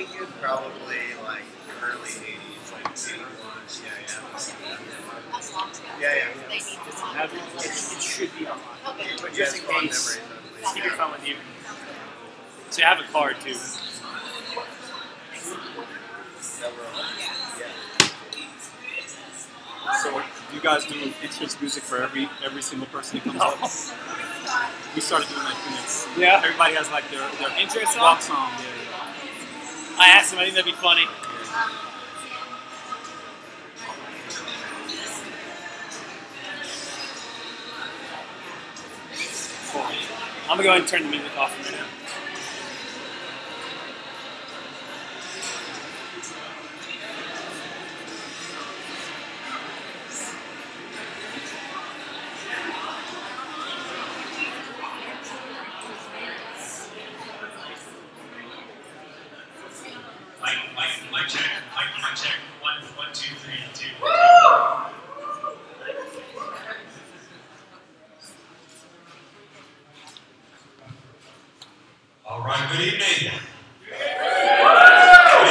think it's probably like early 80s, like 81. Yeah. They need to It should be on. Okay. But just in case, keep your phone with you. So you have a card too. So you guys do entrance music for every single person who comes up? We started doing that Phoenix. Yeah. Everybody has like their Entrance walk song? song. Yeah. I asked him. I think that'd be funny. Cool. I'm gonna go ahead and turn the music off for a minute. Mic check. 1, 2, 3, 2. All right, good evening. Good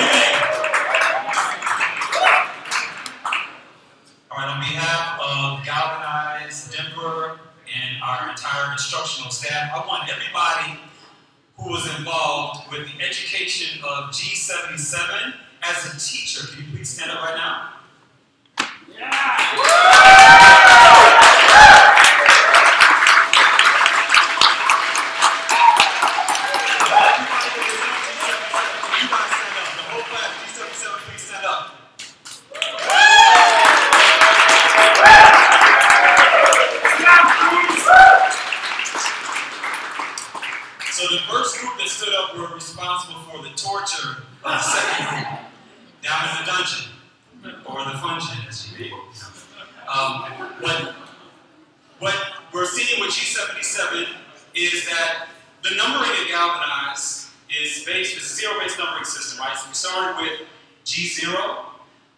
evening. All right, on behalf of Galvanize Denver and our entire instructional staff, I want everybody who was involved with the education of G77 as a teacher. Can you please stand up right now? So the first group that stood up were responsible for the torture of the second group down in the dungeon, or the fungeon, as you know. What we're seeing with G77 is that the numbering at Galvanize is based, it's a zero-based numbering system, right? So we started with G0,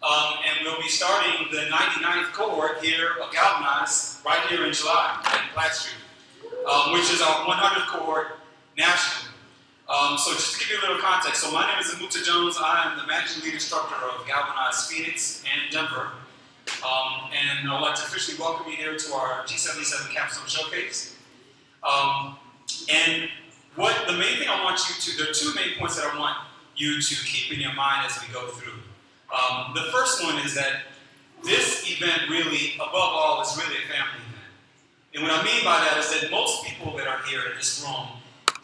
and we'll be starting the 99th cohort here of Galvanize right here in July at Black Street, which is our 100th cohort nationally. So just to give you a little context, so my name is Amuta Jones. I am the managing lead instructor of Galvanize Phoenix and Denver. And I'd like to officially welcome you here to our G77 Capstone Showcase. And the main thing I want you to, there are two main points that I want you to keep in your mind as we go through. The first one is that this event really, above all, is really a family event. And what I mean by that is that most people that are here in this room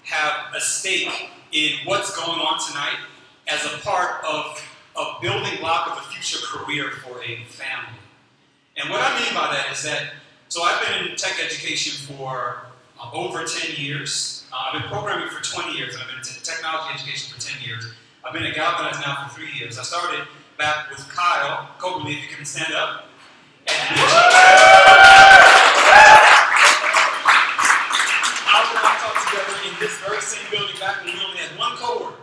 have a stake in what's going on tonight as a part of a building block of a future career for a family. And what I mean by that is that, so I've been in tech education for over 10 years. I've been programming for 20 years, and I've been in technology education for 10 years. I've been at Galvanize now for 3 years. I started back with Kyle Coberly, if you can stand up. In this very same building back when we only had one cohort.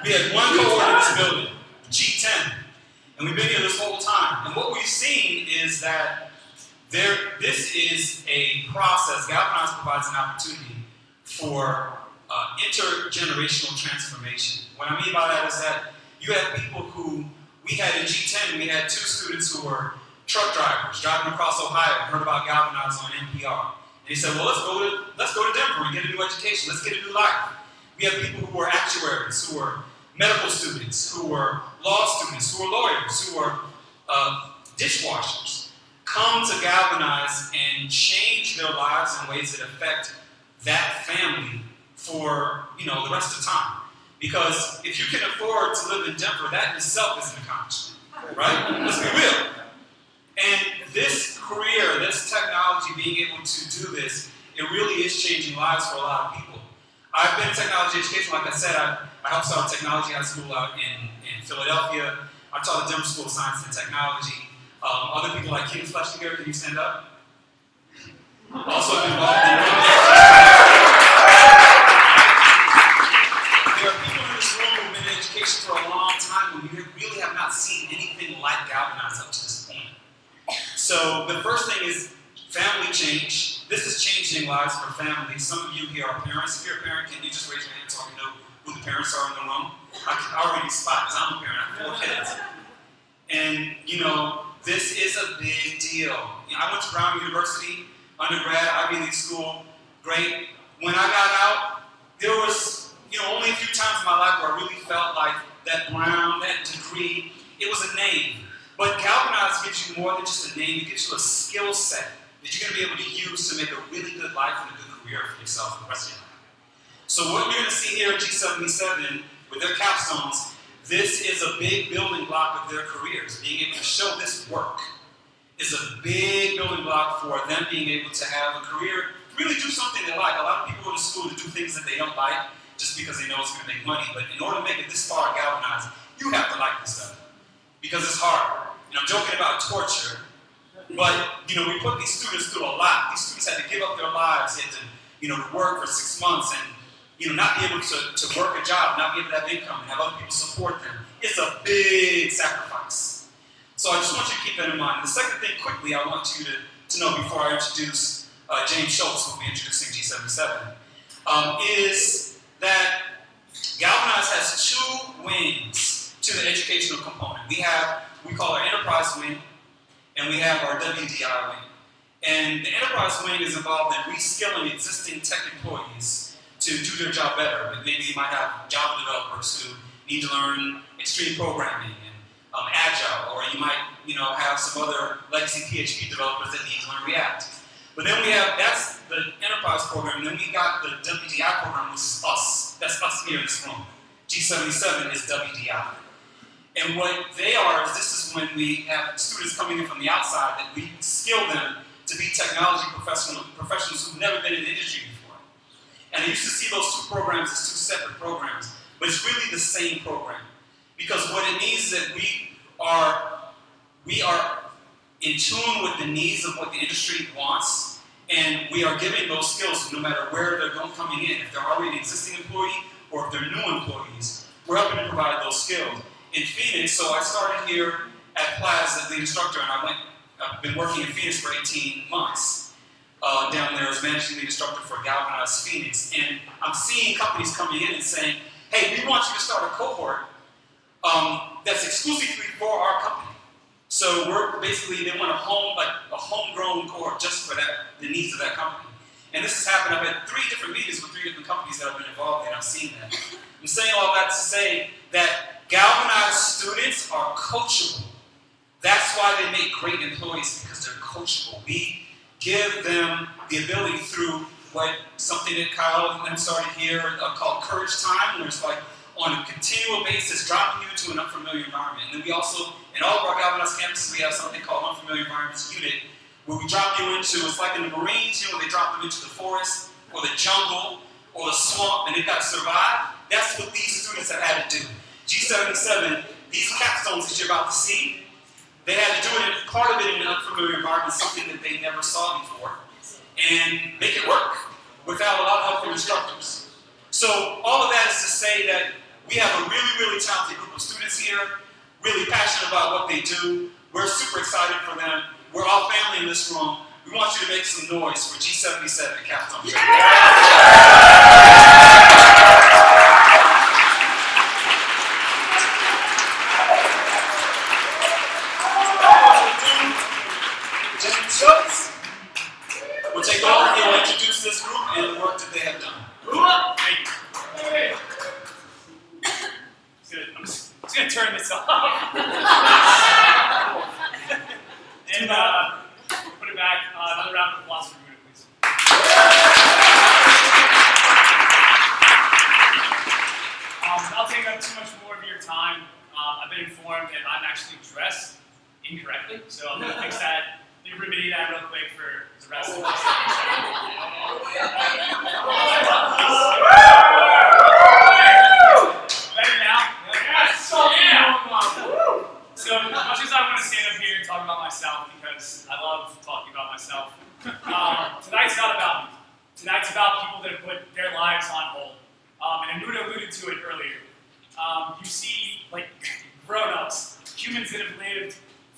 We had one cohort in this building, G10. And we've been here this whole time. And what we've seen is that this is a process. Galvanize provides an opportunity for intergenerational transformation. What I mean by that is that you have people who, we had in G10, we had 2 students who were truck drivers driving across Ohio, heard about Galvanize on NPR. And he said, well, let's go to Denver and get a new education. Let's get a new life. We have people who are actuaries, who are medical students, who are law students, who are lawyers, who are dishwashers, come to Galvanize and change their lives in ways that affect that family for, the rest of the time. Because if you can afford to live in Denver, that in itself is an accomplishment, right? Let's be real. And this career, this technology, being able to do this, it really is changing lives for a lot of people. I've been in technology education, like I said, I helped start technology high school out in Philadelphia. I taught at Denver School of Science and Technology. Other people like Kim Fleshtiger, can you stand up? Also been involved in there are people in this room who've been in education for a long time who really have not seen anything like Galvanize up to this point. So the first thing is family change. This is changing lives for families. Some of you here are parents. If you're a parent, can you just raise your hand so I can know who the parents are in the room. I can already spot, because I'm a parent, I have 4 kids. And, you know, this is a big deal. You know, I went to Brown University, undergrad, Ivy League school, great. When I got out, there was, you know, only a few times in my life where I really felt like that Brown, that degree, it was a name. But Galvanize gives you more than just a name, it gives you a skill set that you're going to be able to use to make a really good life and a good career for yourself for the rest of your life. So what you're going to see here at G77 with their capstones, this is a big building block of their careers. Being able to show this work is a big building block for them being able to have a career, to really do something they like. A lot of people go to school to do things that they don't like just because they know it's going to make money. But in order to make it this far galvanized, you have to like this stuff because it's hard. And I'm joking about torture, but you know, we put these students through a lot. These students had to give up their lives, they had to, you know, to work for 6 months and, you know, not be able to work a job, not be able to have income, and have other people support them. It's a big sacrifice. So I just want you to keep that in mind. The second thing, quickly, I want you to know before I introduce James Schultz, who will be introducing G77, is that Galvanize has 2 wings to the educational component. We call our enterprise wing, and we have our WDI wing. And the enterprise wing is involved in reskilling existing tech employees to do their job better. But maybe you might have Java developers who need to learn extreme programming and Agile, or you might, you know, have some other legacy PHP developers that need to learn React. But then we have, that's the enterprise program, and then we got the WDI program, which is us. That's us here in this room. G77 is WDI. And what they are is, this is when we have students coming in from the outside that we skill them to be technology professionals who've never been in the industry before. And I used to see those 2 programs as 2 separate programs, but it's really the same program. Because what it means is that we are in tune with the needs of what the industry wants, and we are giving those skills no matter where they're coming in. If they're already an existing employee or if they're new employees, we're helping to provide those skills. In Phoenix, so I started here at Plaza as lead instructor, and I've been working in Phoenix for 18 months down there as managing lead instructor for Galvanize Phoenix. And I'm seeing companies coming in and saying, hey, we want you to start a cohort that's exclusively for our company. So we're basically, they want a homegrown cohort just for the needs of that company. And this has happened. I've had 3 different meetings with 3 different companies that I've been involved in. I've seen that. I'm saying all that to say that Galvanize students are coachable. That's why they make great employees, because they're coachable. We give them the ability through something that Kyle and them started here called Courage Time, where it's like on a continual basis dropping you into an unfamiliar environment. And then we also, in all of our Galvanize campuses, we have something called Unfamiliar Environments Unit, where we drop you into, it's like in the Marines, you know, they drop them into the forest, or the jungle, or the swamp, and they've got to survive. That's what these students have had to do. G77, these capstones that you're about to see, they had to do it, part of it in an unfamiliar environment, something that they never saw before, and make it work without a lot of help from instructors. So all of that is to say that we have a really, really talented group of students here, really passionate about what they do. We're super excited for them. We're all family in this room. We want you to make some noise for G77 Capstones. We'll take over and we'll introduce this group and the work that they have done. I'm just going to turn this off. And put it back. Another round of applause for Buddha, please. I'll take up too much more of your time. I've been informed that I'm actually dressed incorrectly, so I'm going to fix that. Let me remedy that real quick for the rest of this. Better now? Yes! Yeah! So as much as I want to stand up here and talk about myself, because I love talking about myself, tonight's not about me. Tonight's about people that have put their lives on hold. And Anuda alluded to it earlier. You see, like, grown-ups, humans that have lived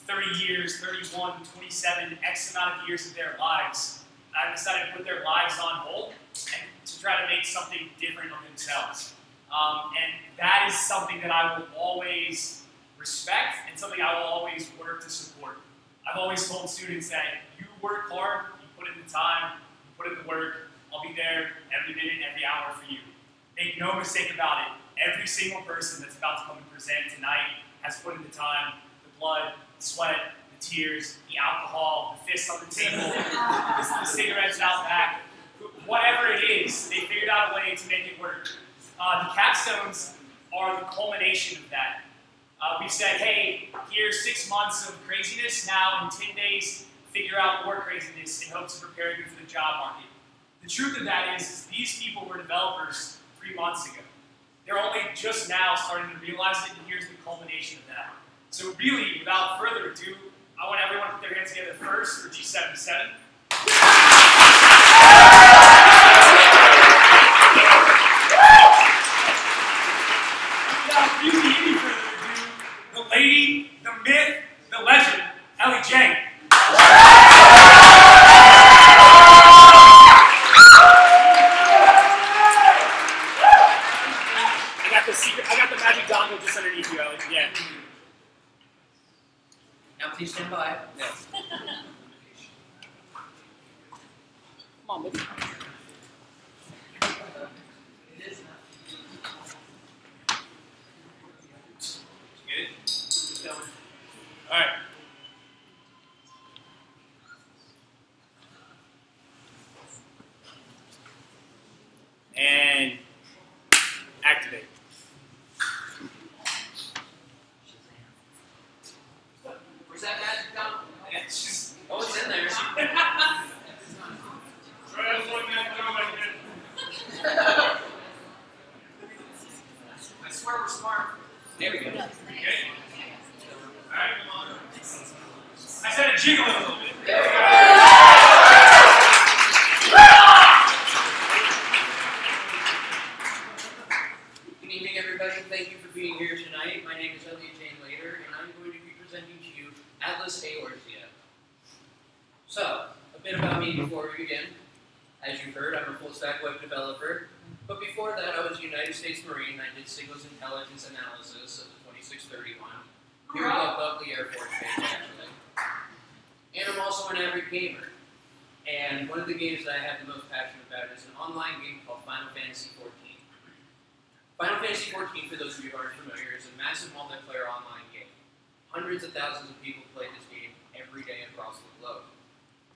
30 years, 31, 27, X amount of years of their lives, and decided to put their lives on hold and to try to make something different of themselves. And that is something that I will always respect and something I will always work to support. I've always told students that you work hard, you put in the time, you put in the work, I'll be there every minute, every hour for you. Make no mistake about it. Every single person that's about to come and present tonight has put in the time, the blood, the sweat, the tears, the alcohol, the fists on the table, the cigarettes out back. Whatever it is, they figured out a way to make it work. The capstones are the culmination of that. We've said, hey, here's 6 months of craziness. Now in 10 days, figure out more craziness in hopes of preparing you for the job market. The truth of that is these people were developers 3 months ago. They're only just now starting to realize it, and here's the culmination of that. So really, without further ado, I want everyone to put their hands together first for G77. Without really any further ado, the lady, the myth, the legend, Ellie Jang. I got the magic dongle just underneath you, Ellie. Yeah. Now please stand by. Yes. Come on, baby. Good? All right. And activate. Where's that magic dongle? Yeah, it's just, Oh, it's in there. I swear we're smart. There we go. okay. All right, come on. I said it jiggle a little bit. There we go. Good evening, everybody. Thank you for being here tonight. My name is Elliot Jane Lader, and I'm going to be presenting to you Atlas Aorsia. So, a bit about me before we begin. As you've heard, I'm a full-stack web developer. But before that, I was a United States Marine. I did signals intelligence analysis of the 2631 here at Buckley Air Force Base, actually. And I'm also an avid gamer. And one of the games that I have the most passion about is an online game called Final Fantasy XIV. Final Fantasy XIV, for those of you who aren't familiar, is a massive multiplayer online game. Hundreds of thousands of people play this game every day across the globe.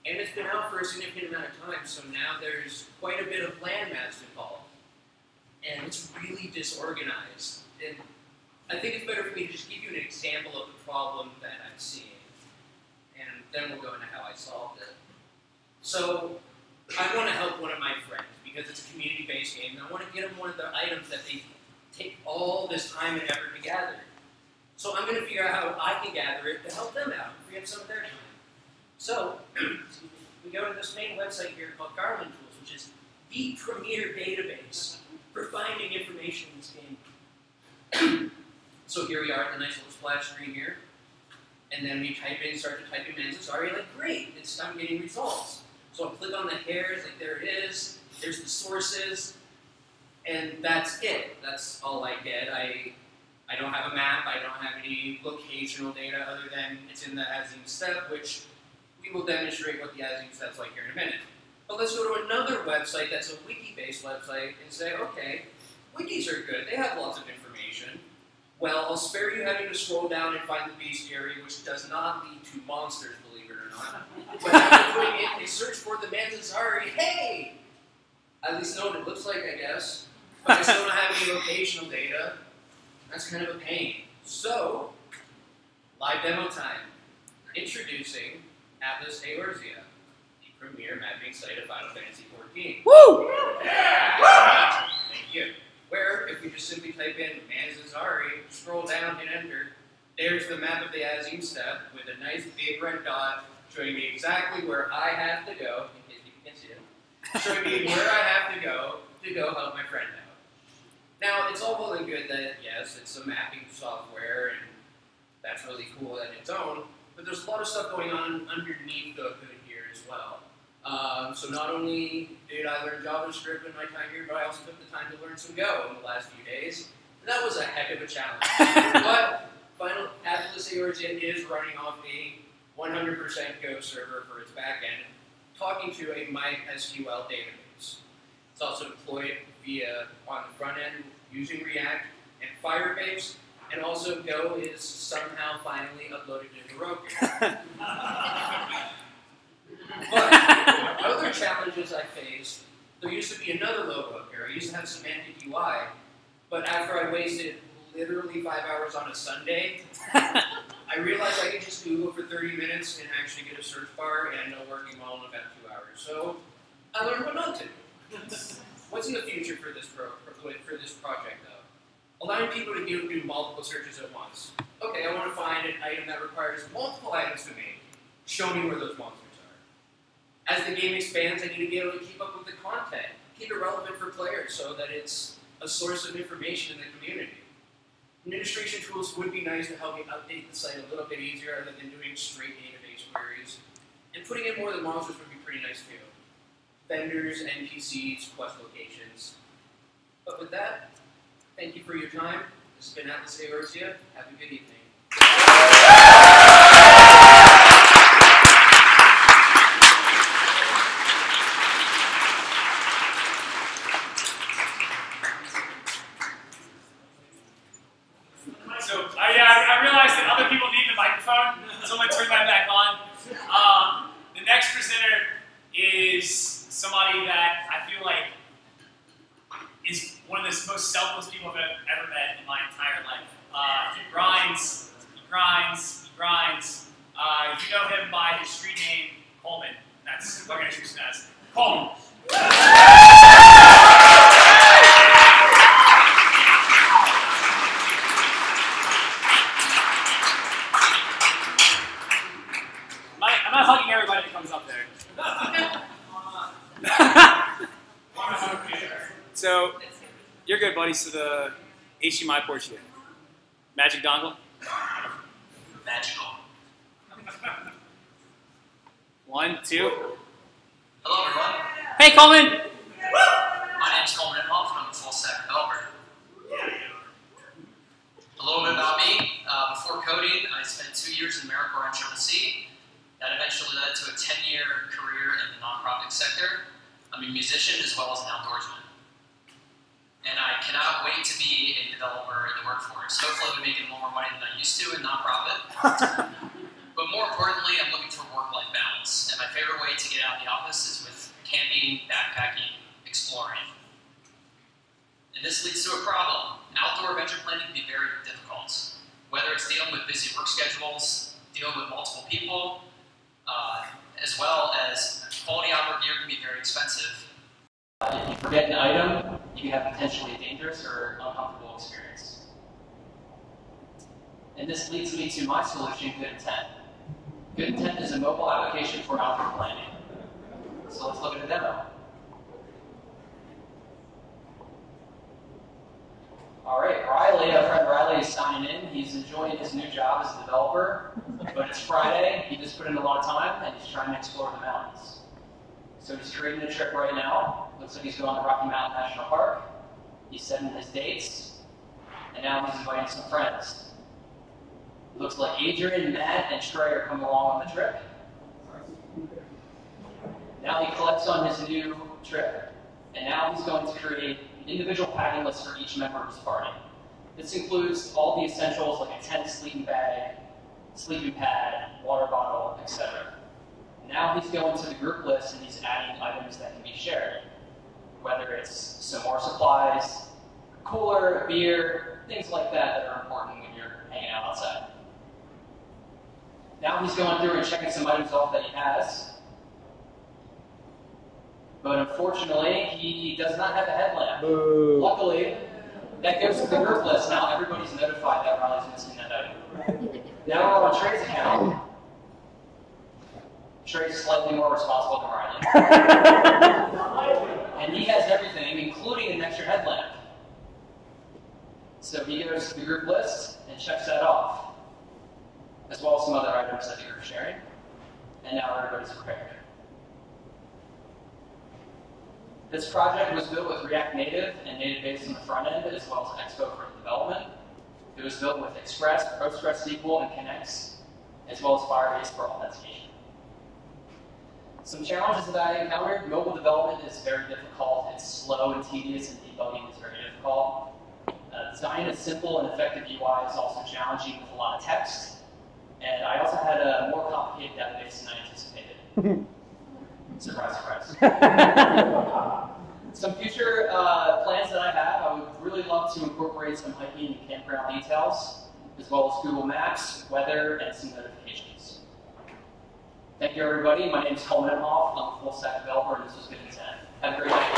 And it's been out for a significant amount of time, so now there's quite a bit of landmass involved. And it's really disorganized. And I think it's better for me to just give you an example of the problem that I'm seeing. And then we'll go into how I solved it. So, I want to help one of my friends, because it's a community-based game, and I want to get them one of the items that they take all this time and effort to gather. So I'm going to figure out how I can gather it to help them out and free up some of their time. So, we go to this main website here called Garland Tools, which is the premier database for finding information in this game. So here we are at the nice little splash screen here. And then we start to type in Manzasari, like, great, I'm getting results. So I'll click on the hairs, like there it is, there's the sources, and that's it. That's all I get. I don't have a map, I don't have any locational data other than it's in the Azim step, which we will demonstrate what the Azim step's like here in a minute. But let's go to another website that's a wiki-based website and say, okay, wikis are good, they have lots of information. Well, I'll spare you having to scroll down and find the bestiary, which does not lead to monsters, believe it or not. But after putting in a search for the Manzasari, hey! At least know what it looks like, I guess. But I still don't have any locational data. That's kind of a pain. So, live demo time. Introducing Atlas Aorsia, the premier mapping site of Final Fantasy XIV. Woo! Yeah. Thank you. Where, if we just simply type in Manzasari, scroll down, hit enter, there's the map of the Azim step with a nice big red dot showing me exactly where I have to go, in case you can see it, showing me where I have to go help my friend out. Now, it's all well and good that, yes, it's a mapping software, and that's really cool on its own, but there's a lot of stuff going on underneath the hood here as well. So not only did I learn JavaScript in my time here, but I also took the time to learn some Go in the last few days. And that was a heck of a challenge. But Atlas Eorzea is running off a 100% Go server for its backend, talking to a MySQL database. It's also deployed via on the front end using React and Firebase, and also Go is somehow finally uploaded to Heroku. But other challenges I faced, there used to be another logo up here. I used to have semantic UI, but after I wasted literally 5 hours on a Sunday, I realized I could just Google for 30 minutes and actually get a search bar and know working well in about 2 hours. So I learned what not to do. What's in the future for this project, though? Allowing people to do multiple searches at once. Okay, I want to find an item that requires multiple items to make. Show me where those monsters are. As the game expands, I need to be able to keep up with the content, keep it relevant for players so that it's a source of information in the community. Administration tools would be nice to help me update the site a little bit easier other than doing straight database queries. And putting in more of the monsters would be pretty nice too. Vendors, NPCs, quest locations. But with that, thank you for your time. This has been Atlas Eorzea. Have a good evening. So I realized that other people need the microphone, so I'm going to turn that back on. The next presenter is somebody that I feel like is one of the most selfless people I've ever met in my entire life. He grinds, he grinds, he grinds. You know him by his street name, Coleman. That's what we're going to introduce him as. Coleman. I'm not hugging everybody that comes up there. So, you're good, buddy. So the HDMI port's here. Magic dongle? Magical. 1, 2. Hello, everyone. Hey, Coleman! My name's Coleman Inhofe, and I'm a full-stack developer. A little bit about me. Before coding, I spent 2 years in AmeriCorps in Tennessee. That eventually led to a 10-year career in the nonprofit sector. I'm a musician as well as an outdoorsman. And I cannot wait to be a developer in the workforce. Hopefully I'll be making a little more money than I used to in nonprofit. But more importantly, I'm looking for work-life balance. And my favorite way to get out of the office is with camping, backpacking, exploring. And this leads to a problem. Outdoor adventure planning can be very difficult. Whether it's dealing with busy work schedules, dealing with multiple people, as well as quality outdoor gear can be very expensive. If you forget an item, you can have potentially a dangerous or uncomfortable experience. And this leads me to my solution, Good Intent. Good Intent is a mobile application for outdoor planning. So let's look at a demo. All right, Riley, our friend Riley is signing in. He's enjoying his new job as a developer, but it's Friday. He just put in a lot of time, and he's trying to explore the mountains. So he's creating a trip right now. Looks like he's going to Rocky Mountain National Park. He's setting his dates, and now he's inviting some friends. Looks like Adrian, Matt, and Trey are coming along on the trip. Now he collects on his new trip, and now he's going to create individual packing lists for each member of his party. This includes all the essentials like a tent, sleeping bag, sleeping pad, water bottle, etc. Now he's going to the group list and he's adding items that can be shared. Whether it's some more supplies, cooler, beer, things like that are important when you're hanging out outside. Now he's going through and checking some items off that he has. But unfortunately, he does not have a headlamp. Boo. Luckily, that goes to the group list. Now everybody's notified that Riley's missing that item. Now we're on Trey's account. Trey's slightly more responsible than Riley. And he has everything, including an extra headlamp. So he goes to the group list and checks that off, as well as some other items that you're sharing. And now everybody's prepared. This project was built with React Native and Native Base on the front end, as well as Expo for development. It was built with Express, PostgreSQL, and Connects, as well as Firebase for authentication. Some challenges that I encountered: mobile development is very difficult. It's slow and tedious, and debugging is very difficult. Designing a simple and effective UI is also challenging with a lot of text. And I also had a more complicated database than I anticipated. Surprise, surprise. Some future plans that I have: I would really love to incorporate some hiking and campground details, as well as Google Maps, weather, and some notifications. Thank you, everybody. My name is Cole Menhoff. I'm a full-stack developer, and this was Good Intent. Have a great night.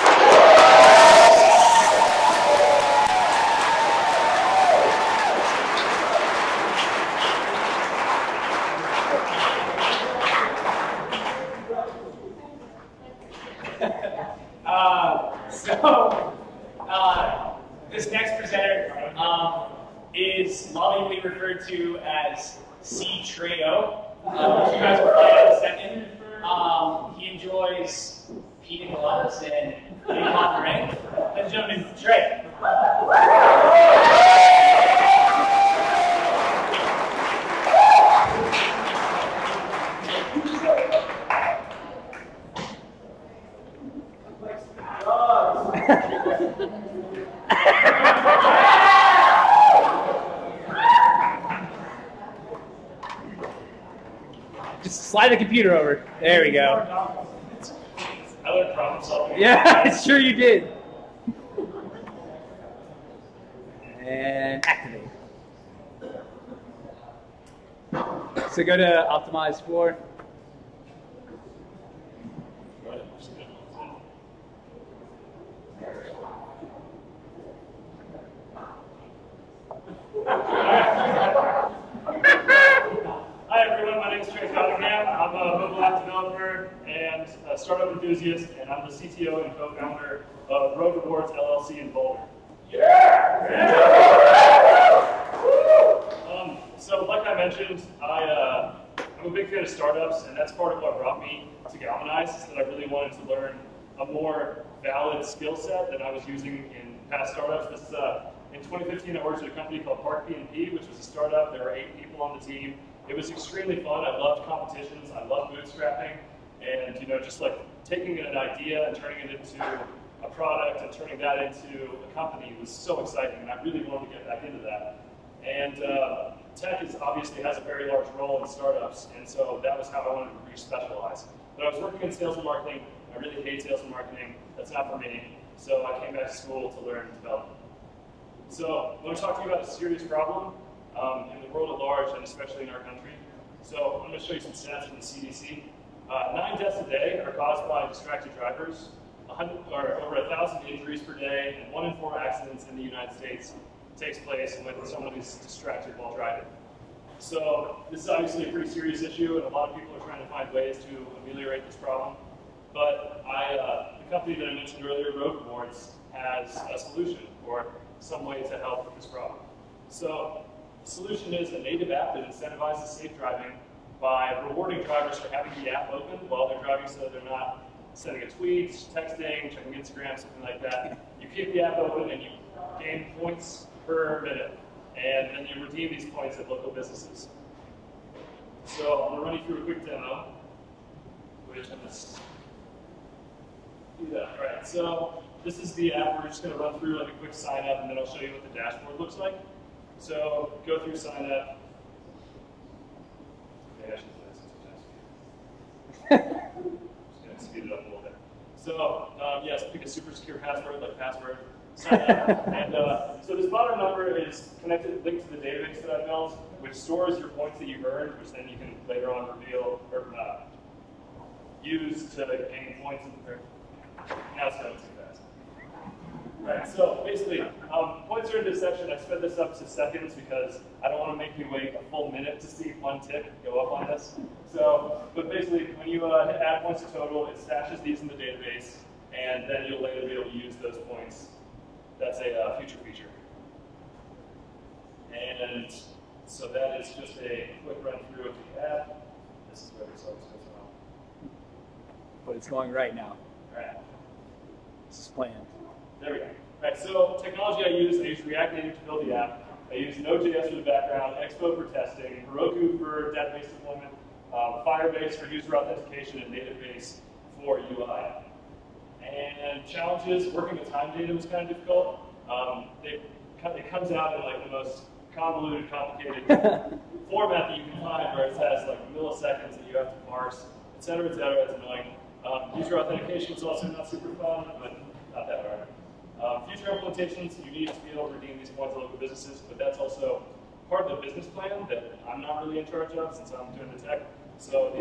This next presenter is lovingly referred to as C-Treo, which you guys will find out in a second. He enjoys pina coladas and getting hot in the rain. Ladies and gentlemen, Trey. Just slide the computer over. There we go. I learned problem solving. Yeah, sure you did. And activate. So go to optimize for. Hi everyone, my name is Trey Cottingham. I'm a mobile app developer and a startup enthusiast, and I'm the CTO and co-founder of Road Rewards LLC in Boulder. So like I mentioned, I'm a big fan of startups, and that's part of what brought me to Galvanize, is that I really wanted to learn a more valid skill set than I was using in past startups. This is, in 2015, I worked at a company called Park P&P, which was a startup. There were 8 people on the team. It was extremely fun. I loved competitions. I loved bootstrapping, and just like taking an idea and turning it into a product and turning that into a company was so exciting, and I really wanted to get back into that. And tech obviously has a very large role in startups, and so that was how I wanted to re-specialize. But I was working in sales and marketing. I really hate sales and marketing. That's not for me. So I came back to school to learn development. So I want to talk to you about a serious problem in the world at large, and especially in our country. So I'm going to show you some stats from the CDC. 9 deaths a day are caused by distracted drivers, over 1,000 injuries per day, and 1 in 4 accidents in the United States takes place when someone is distracted while driving. So this is obviously a pretty serious issue, and a lot of people are trying to find ways to ameliorate this problem. But the company that I mentioned earlier, Road Rewards, has a solution, or some way to help with this problem. So the solution is a native app that incentivizes safe driving by rewarding drivers for having the app open while they're driving, so they're not sending a tweet, texting, checking Instagram, something like that. You keep the app open and you gain points per minute, and then you redeem these points at local businesses. So I'm going to run you through a quick demo, which I'm just do that. All right, so this is the app. We're just going to run through like a quick sign up, and then I'll show you what the dashboard looks like. So go through sign up. Okay, I should just going to speed it up a little bit. So yes, pick a super secure password, like password, sign up. And so this bottom number is connected, linked to the database that I built, which stores your points that you've earned, which then you can later on reveal or use to gain points. Now it's going too fast. Right, so basically, points are in this section. I sped this up to seconds because I don't want to make you wait a full minute to see one tick go up on this. So, but basically, when you hit add points to total, it stashes these in the database, and then you'll later be able to use those points. That's a future feature. And so that is just a quick run through of the app. This is where this always goes wrong. But it's going right now. All right. This is planned. There we go. All right, so technology I use React Native to build the app. I use Node.js for the background, Expo for testing, Heroku for database deployment, Firebase for user authentication, and Database for UI. And challenges, working with time data was kind of difficult. It comes out in like the most convoluted, complicated format that you can find, where it has like milliseconds that you have to parse, et cetera, et cetera. It's annoying. User authentication is also not super fun, but not that hard. Future implementations, you need to be able to redeem these points on local businesses, but that's also part of the business plan that I'm not really in charge of since I'm doing the tech. So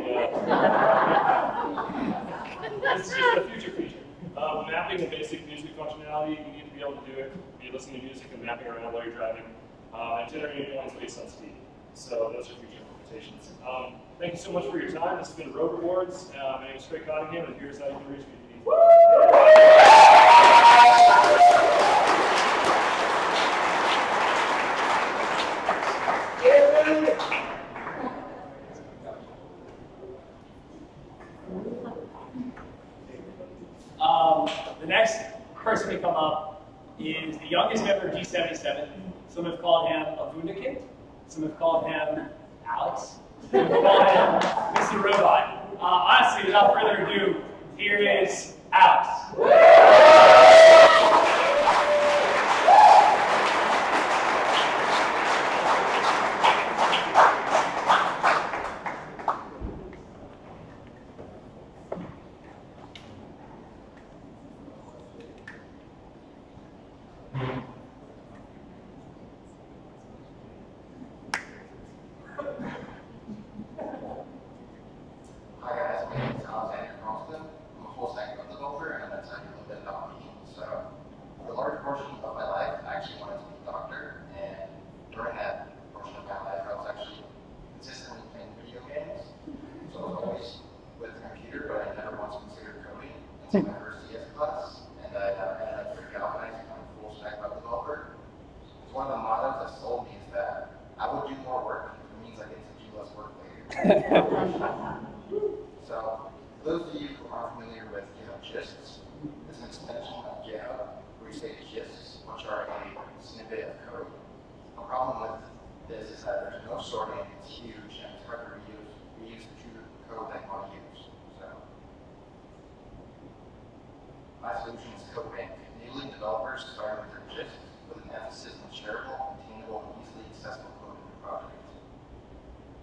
this is just a future feature. Mapping and basic music functionality, you need to be able to do it. Be listening to music and mapping around while you're driving, and generating points based on speed. So those are future implementations. Thank you so much for your time. This has been Road Rewards. My name is Trey Cottingham, and here's how you can reach me if you need. The next person to come up is the youngest member of G77. Some have called him a Wunderkind. Some have called him Alex. Some have called him Mr. Robot. Honestly, without further ado, here is Alex. Hi guys, my name is Alexander Carlson. I'm a full stack web developer, and I'm going to tell you a little bit about me. So, for a large portion of my life, I actually wanted to be a doctor, and during that portion of my life, I was actually consistently playing video games. So I was always with the computer, but I never once considered coding until my first CS class, and I ended up pretty galvanized to become a full stack web developer. It's one of the mottos that sold me is that I will do more work if it means I get to do less work later. So, for those of you who aren't familiar with GitHub Gists, it's an extension of GitHub where you say gists, which are a snippet of code. The problem with this is that there's no sorting, it's huge, and it's hard to reuse the true code that you want to use. So, my solution is CodeBank, enabling developers to start with their gists with an emphasis on shareable, maintainable, and easily accessible code in your project.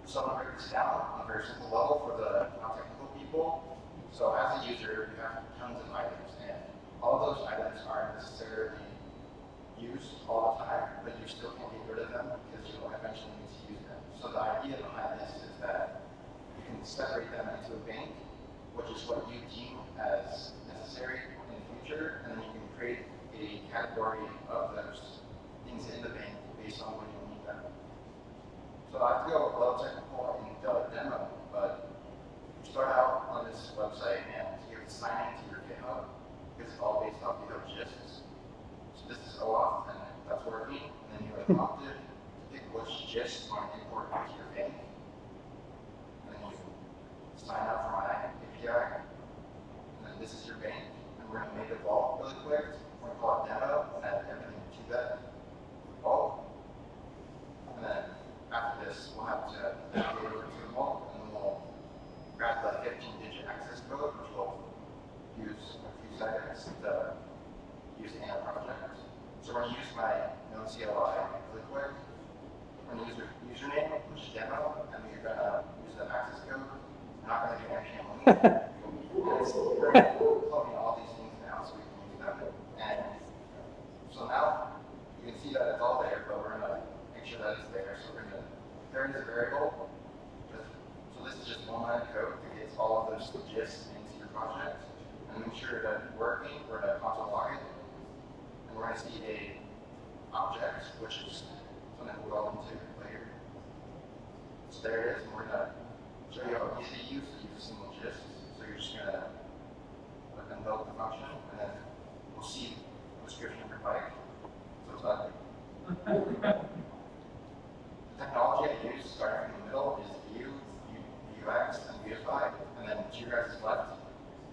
So I'm going to break this down on a very simple level for the non-technical people. So as a user, you have tons of items, and all of those items aren't necessarily used all the time, but you still can't get rid of them because you'll eventually need to use them. So the idea behind this is that you can separate them into a bank, which is what you deem as necessary in the future, and then you can create a category of those things in the bank based on when you'll need them. So I have to go a little technical and a demo, but you start out on this website and you have to sign into your GitHub because it's all based off GitHub Gists. So this is OAuth, and that's working. And then you are prompted to pick which gist you want to import into your bank. And then you sign up for my API. And then this is your bank. And we're going to make a vault really quick. We're going to call it demo and add everything to that vault. And then after this, we'll have to navigate over to the vault, and then we'll grab the 15-digit access code, which will use a few seconds to use in our project. So we're going to use my Node CLI really quick. We're going to use your username, which is demo, and we're going to use the access code. We're not going to do anything on it. We're going to plug in all these things now so we can use them. And so now you can see that it's all there, but we're going to make sure that it's there. So we're going to turn this variable. So this is just one line of code that gets all of those gists into your project. And make sure that it's working. We're going to console log it. And we're going to see a object, which is something we'll go into later. So there it is, and we're going to show you how easy to use a single gist. So you're just going to invoke the function, and then we'll see the description of your bike. So it's not the technology I use, starting from the middle, is Vue, UX, and Vueify. And then to your guys' left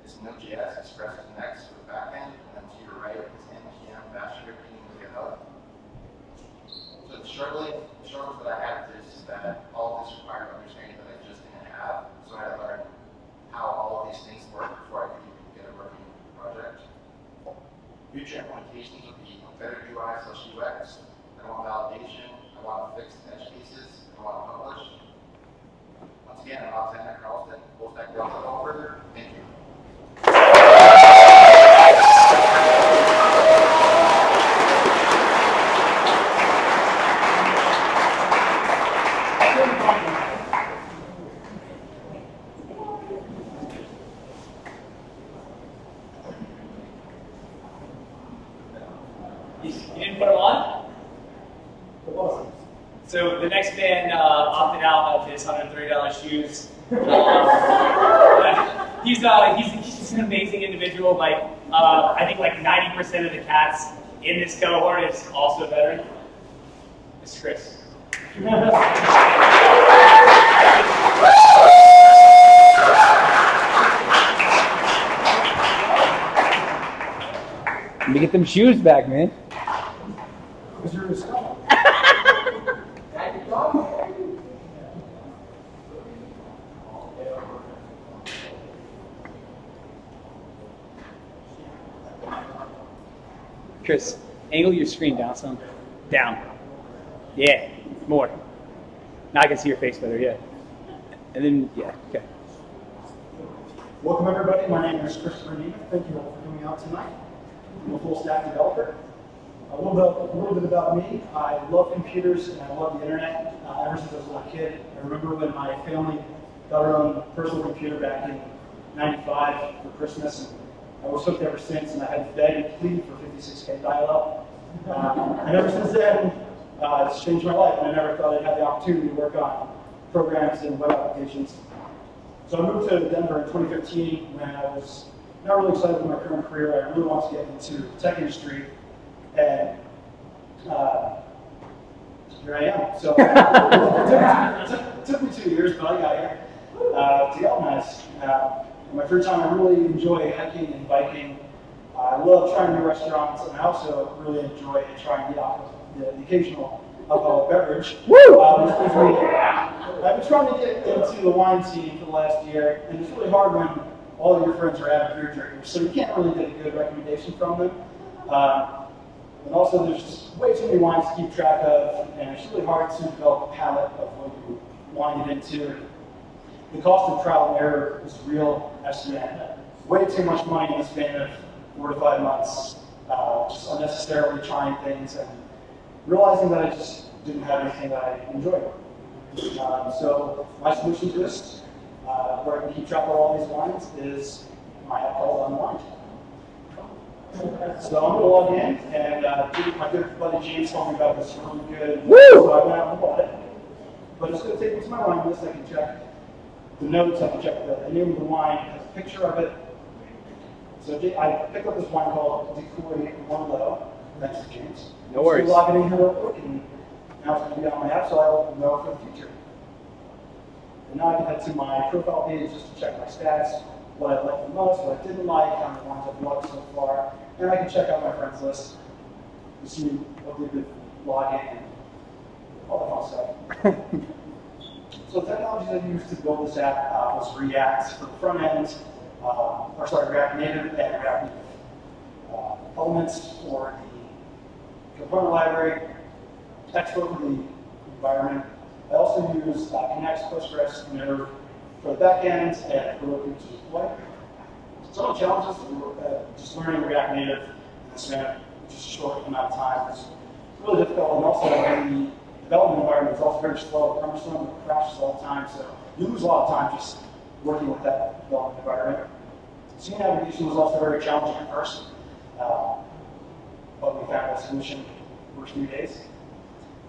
is Node.js, Express Connect for the backend, and then to The struggles that I had is that all of this required understanding that I just didn't have, so I had to learn how all of these things work before I could even get a working project. Future implementations would be better UI/UX. I want validation. I want to fix edge cases. I want to publish. Once again, I'm Alexander Carlson, full stack developer. Thank you. You didn't put them on? So the next man opted out of his $130 shoes. He's an amazing individual. Like I think like 90% of the cats in this cohort is also a veteran. It's Chris. Let me get them shoes back, man. Chris, angle your screen down some. Down. Yeah, more. Now I can see your face better, yeah. And then, yeah, okay. Welcome everybody, my name is Chris Bernina. Thank you all for coming out tonight. I'm a full stack developer. A little bit about me. I love computers and I love the internet ever since I was a little kid. I remember when my family got our own personal computer back in '95 for Christmas, and I was hooked ever since, and I had to beg and plead for 56K dial-up. And ever since then, it's changed my life, and I never thought I'd have the opportunity to work on programs and web applications. So I moved to Denver in 2015 when I was not really excited with my current career. I really wanted to get into the tech industry, and here I am. So it took me 2 years, but I got here to Galvanize. In my free time, I really enjoy hiking and biking. I love trying new restaurants, and I also really enjoy trying the occasional alcoholic beverage. I've been trying to get into the wine scene for the last year, and it's really hard when all of your friends are avid beer drinkers, so you can't really get a good recommendation from them. And also, there's just way too many wines to keep track of, and it's really hard to develop a palette of what you want to get into. The cost of trial and error is a real estimate. Way too much money in the span of 4 to 5 months, just unnecessarily trying things and realizing that I just didn't have anything that I enjoyed. So my solution to this, where I can keep track of all these wines, is my app called Unwind. So I'm going to log in, and my good buddy James told me about this really good, so I went out and bought it. But it's going to take me to my wine list. I can check the notes, I can check the name of the wine, has a picture of it. So I picked up this wine called Decoy One Low. Thanks to James. No worries. So log it in here real quick, and now it's going to be on my app, so I will know for the future. And now I can head to my profile page just to check my stats, what I liked the most, what I didn't like, how many wines I've loved so far, and I can check out my friends list to see what they did login and all that fun stuff. So the technologies I used to build this app was React for the front end, React Native and React Native elements for the component library, Expo for the environment. I also use Connect, Postgres, and Nerve for the back end, and Heroku to deploy. Some of the challenges just learning React Native in this span of just a short amount of time is really difficult, and also the development environment is also very slow, cumbersome, it crashes all the time, so you lose a lot of time just working with that development environment. Scene navigation was also very challenging at first, but we found a solution in the first few days.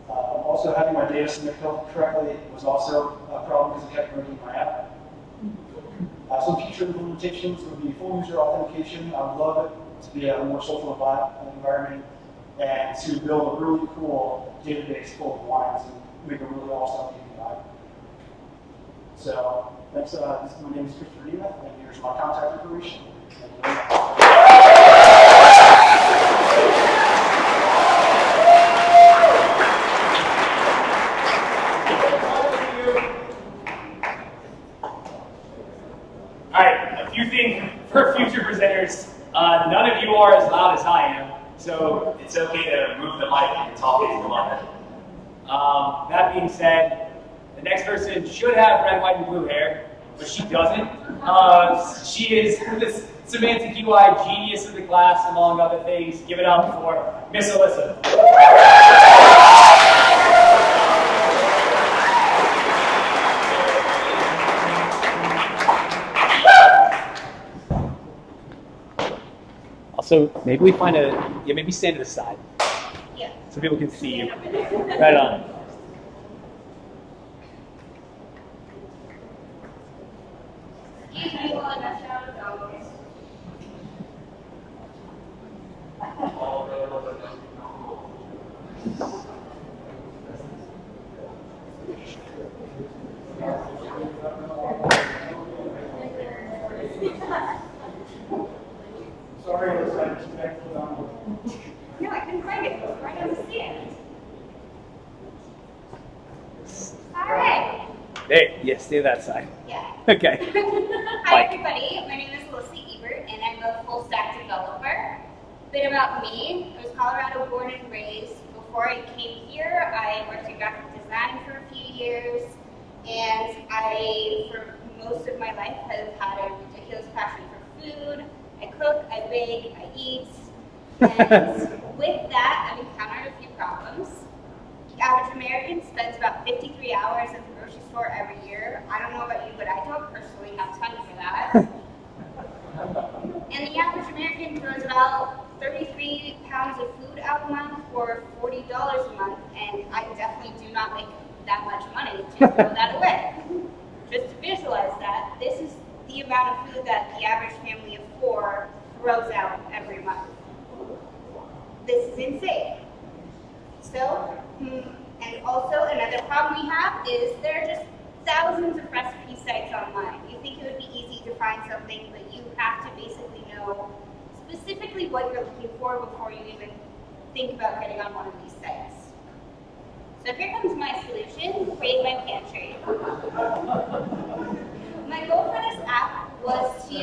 Also, having my data submit correctly was also a problem because it kept breaking my app. Some future implementations would be full user authentication. I would love it to be a more social environment and to build a really cool database full of wines and make a really awesome API. So, thanks. My name is Christopher Nina, and here's my contact information. Thank you very much. few things for future presenters. None of you are as loud as I am, so it's okay to move the mic and talk into the mic. That being said, the next person should have red, white, and blue hair, but she doesn't. She is the semantic UI genius of the class, among other things. Give it up for Miss Alyssa. Also, maybe we find maybe stand to the side. Yeah. So people can see you. Right on. Sorry, I was disconnected on. No, I couldn't find it. It was right on the stand. All right. There, yeah, stay that side. Yeah. Okay. Hi, everybody. My name is Alyssa Ebert, and I'm a full stack developer. A bit about me. I was Colorado born and raised. Before I came here, I worked in graphic design for a few years, and I, for most of my life, have had a ridiculous passion for food. I cook, I bake, I eat, and with that, I've encountered a few problems. The average American spends about 53 hours at the grocery store every year. I don't know about you, but I don't personally have time for that. And the average American throws about 33 pounds of food out a month or $40 a month, and I definitely do not make that much money to throw that away. Just to visualize that, this is the amount of food that the average family of 4 throws out every month. This is insane. So, and also another problem we have is there are just thousands of recipe sites online. You think it would be easy to find something, but you have to basically know specifically what you're looking for before you even think about getting on one of these sites. So here comes my solution, Raid My Pantry. My goal for this app was to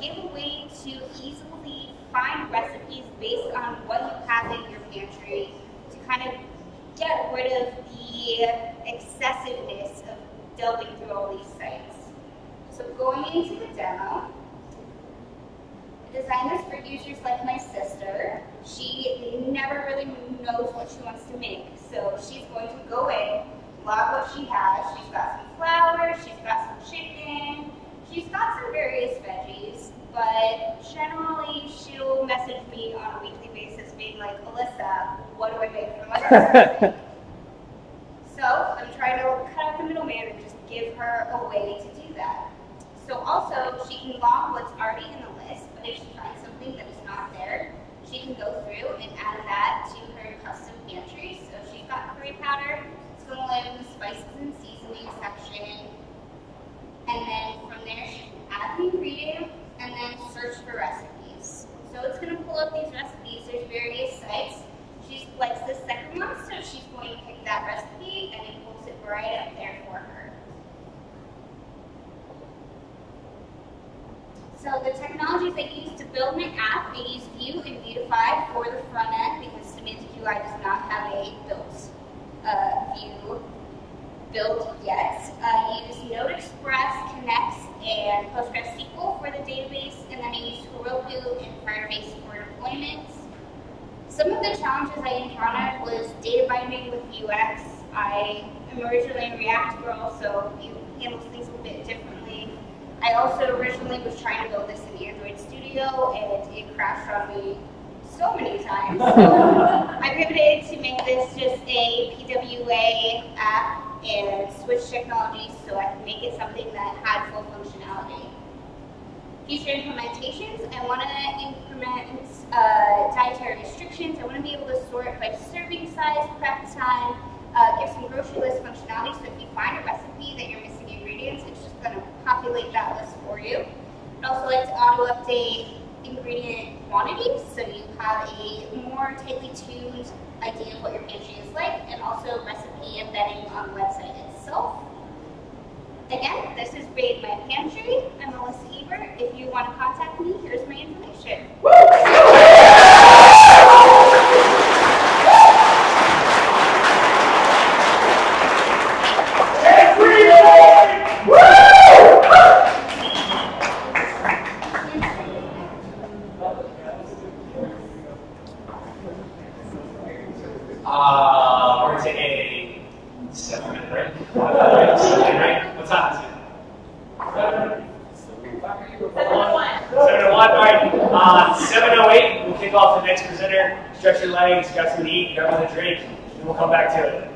give a way to easily find recipes based on what you have in your pantry to kind of get rid of the excessiveness of delving through all these sites. So going into the demo, I designed this for users like my sister. She never really knows what she wants to make, so she's going to go in, log what she has. She's got some flour, she's got some chicken, she's got some various veggies, but generally she'll message me on a weekly basis being like, Alyssa, what do I make for my birthday? So I'm trying to cut out the middleman and just give her a way to do that. So also, she can log what's already in the list, but if she finds something that is not there, she can go through and add that to her custom pantry. So she's got curry powder, it's going to live in the spices and seasoning section. And then from there, she can add the ingredient and then search for recipes. So it's going to pull up these recipes. There's various sites. She likes the second one, so she's going to pick that recipe and it pulls it right up there for her. So the technologies I use to build my app, I use Vue and Vuetify for the front end because Semantic UI does not have a built Vue built yet. I use Node Express, Connect, and PostgreSQL for the database, and then I use Heroku and Firebase for deployments. Some of the challenges I encountered was data binding with UX. I am originally a React girl, so Vue handles things a bit differently. I also originally was trying to build this in Android Studio, and it crashed on me so many times. So I pivoted to make this just a PWA app and switch technologies so I could make it something that had full functionality. Future implementations, I want to implement dietary restrictions. I want to be able to sort by serving size, prep time, give some grocery list functionality, so if you find a recipe that you're missing ingredients, it's just going to populate that list for you. I'd also like to auto-update ingredient quantities, so you have a more tightly tuned idea of what your pantry is like, and also recipe embedding on the website itself. Again, this is Raid My Pantry. I'm Alyssa Ebert. If you right? Right? What time is it? 7:01. All right. 7:08. We'll kick off the next presenter. Stretch your legs, grab something to eat, grab another drink, and we'll come back to it.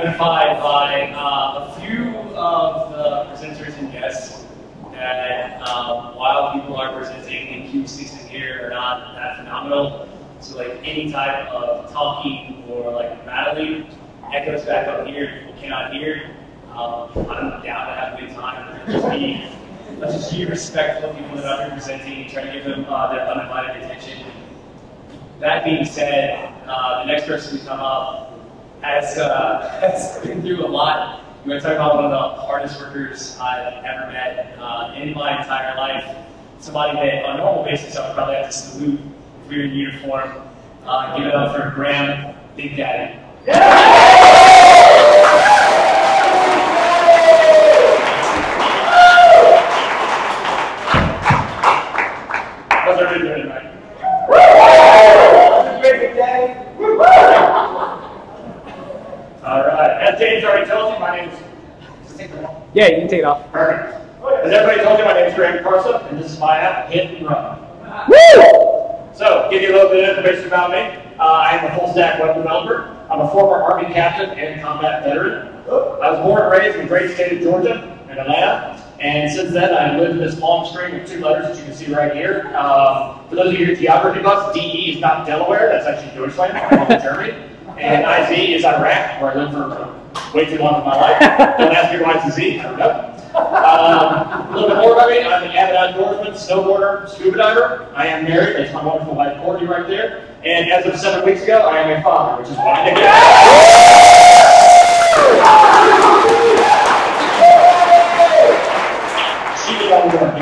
notified by a few of the presenters and guests that while people are presenting, the acoustics in here are not that phenomenal. So like any type of talking or like rattling echoes back up here, people cannot hear. I'm down to have a good time. Let's just be respectful of people that are presenting and try to give them their undivided attention. That being said, the next person to come up has been through a lot. We're going to talk about one of the hardest workers I've ever met in my entire life. Somebody that on a normal basis I would probably have to salute if we were in uniform. Give it up for Graham, Big Daddy. How's everybody doing tonight? Big Daddy. All right. As James already told you, my name is. Yeah, you can take it off. Perfect. As everybody told you, my name is Graham Carson, and this is my app, Hit and Run. Woo! So, give you a little bit of information about me. I am a full-stack web developer. I'm a former Army captain and combat veteran. I was born and raised in the great state of Georgia, in Atlanta. And since then, I've lived in this long string of 2 letters that you can see right here. For those of you geography buffs, DE is not Delaware. That's actually Deutschland. I'm in Germany. And IZ is Iraq, where I lived for way too long of my life. Don't ask me why it's a Z. I don't know. A little bit more about me. I'm an avid outdoorsman, snowboarder, scuba diver. I am married. That's my wonderful wife, Courtney, right there. And as of 7 weeks ago, I am a father, which is why I did She did all the work,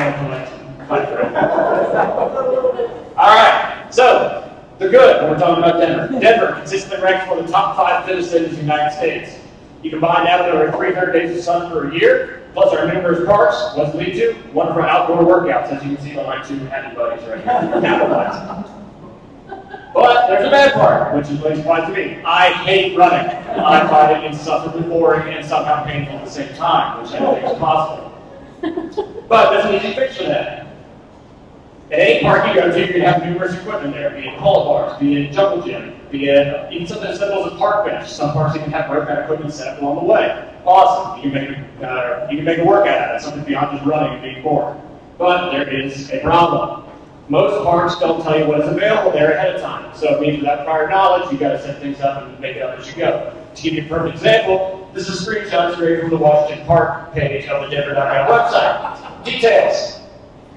all right, so the good, when we're talking about Denver. Denver consistently ranks one of the top 5 fittest cities in the United States. You combine that with over 300 days of sun per year, plus our numerous parks, what's lead to? One of our outdoor workouts, as you can see by my 2 happy buddies right here. But there's a bad part, which is really surprising to me. I hate running. I find it insufferably boring and somehow painful at the same time, which I don't think is possible. But there's an easy fix for that. At any park you go to, you're going to have numerous equipment there, be it pull bars, be it jungle gym, be it even something as simple as a park bench. Some parks even have workout equipment set up along the way. Awesome. You can make a workout out of it, something beyond just running and being bored. But there is a problem. Most parks don't tell you what is available there ahead of time. So it means without prior knowledge, you've got to set things up and make it up as you go. To give you a perfect example, this is a screenshot straight from the Washington Park page of the Denver.gov website. Details.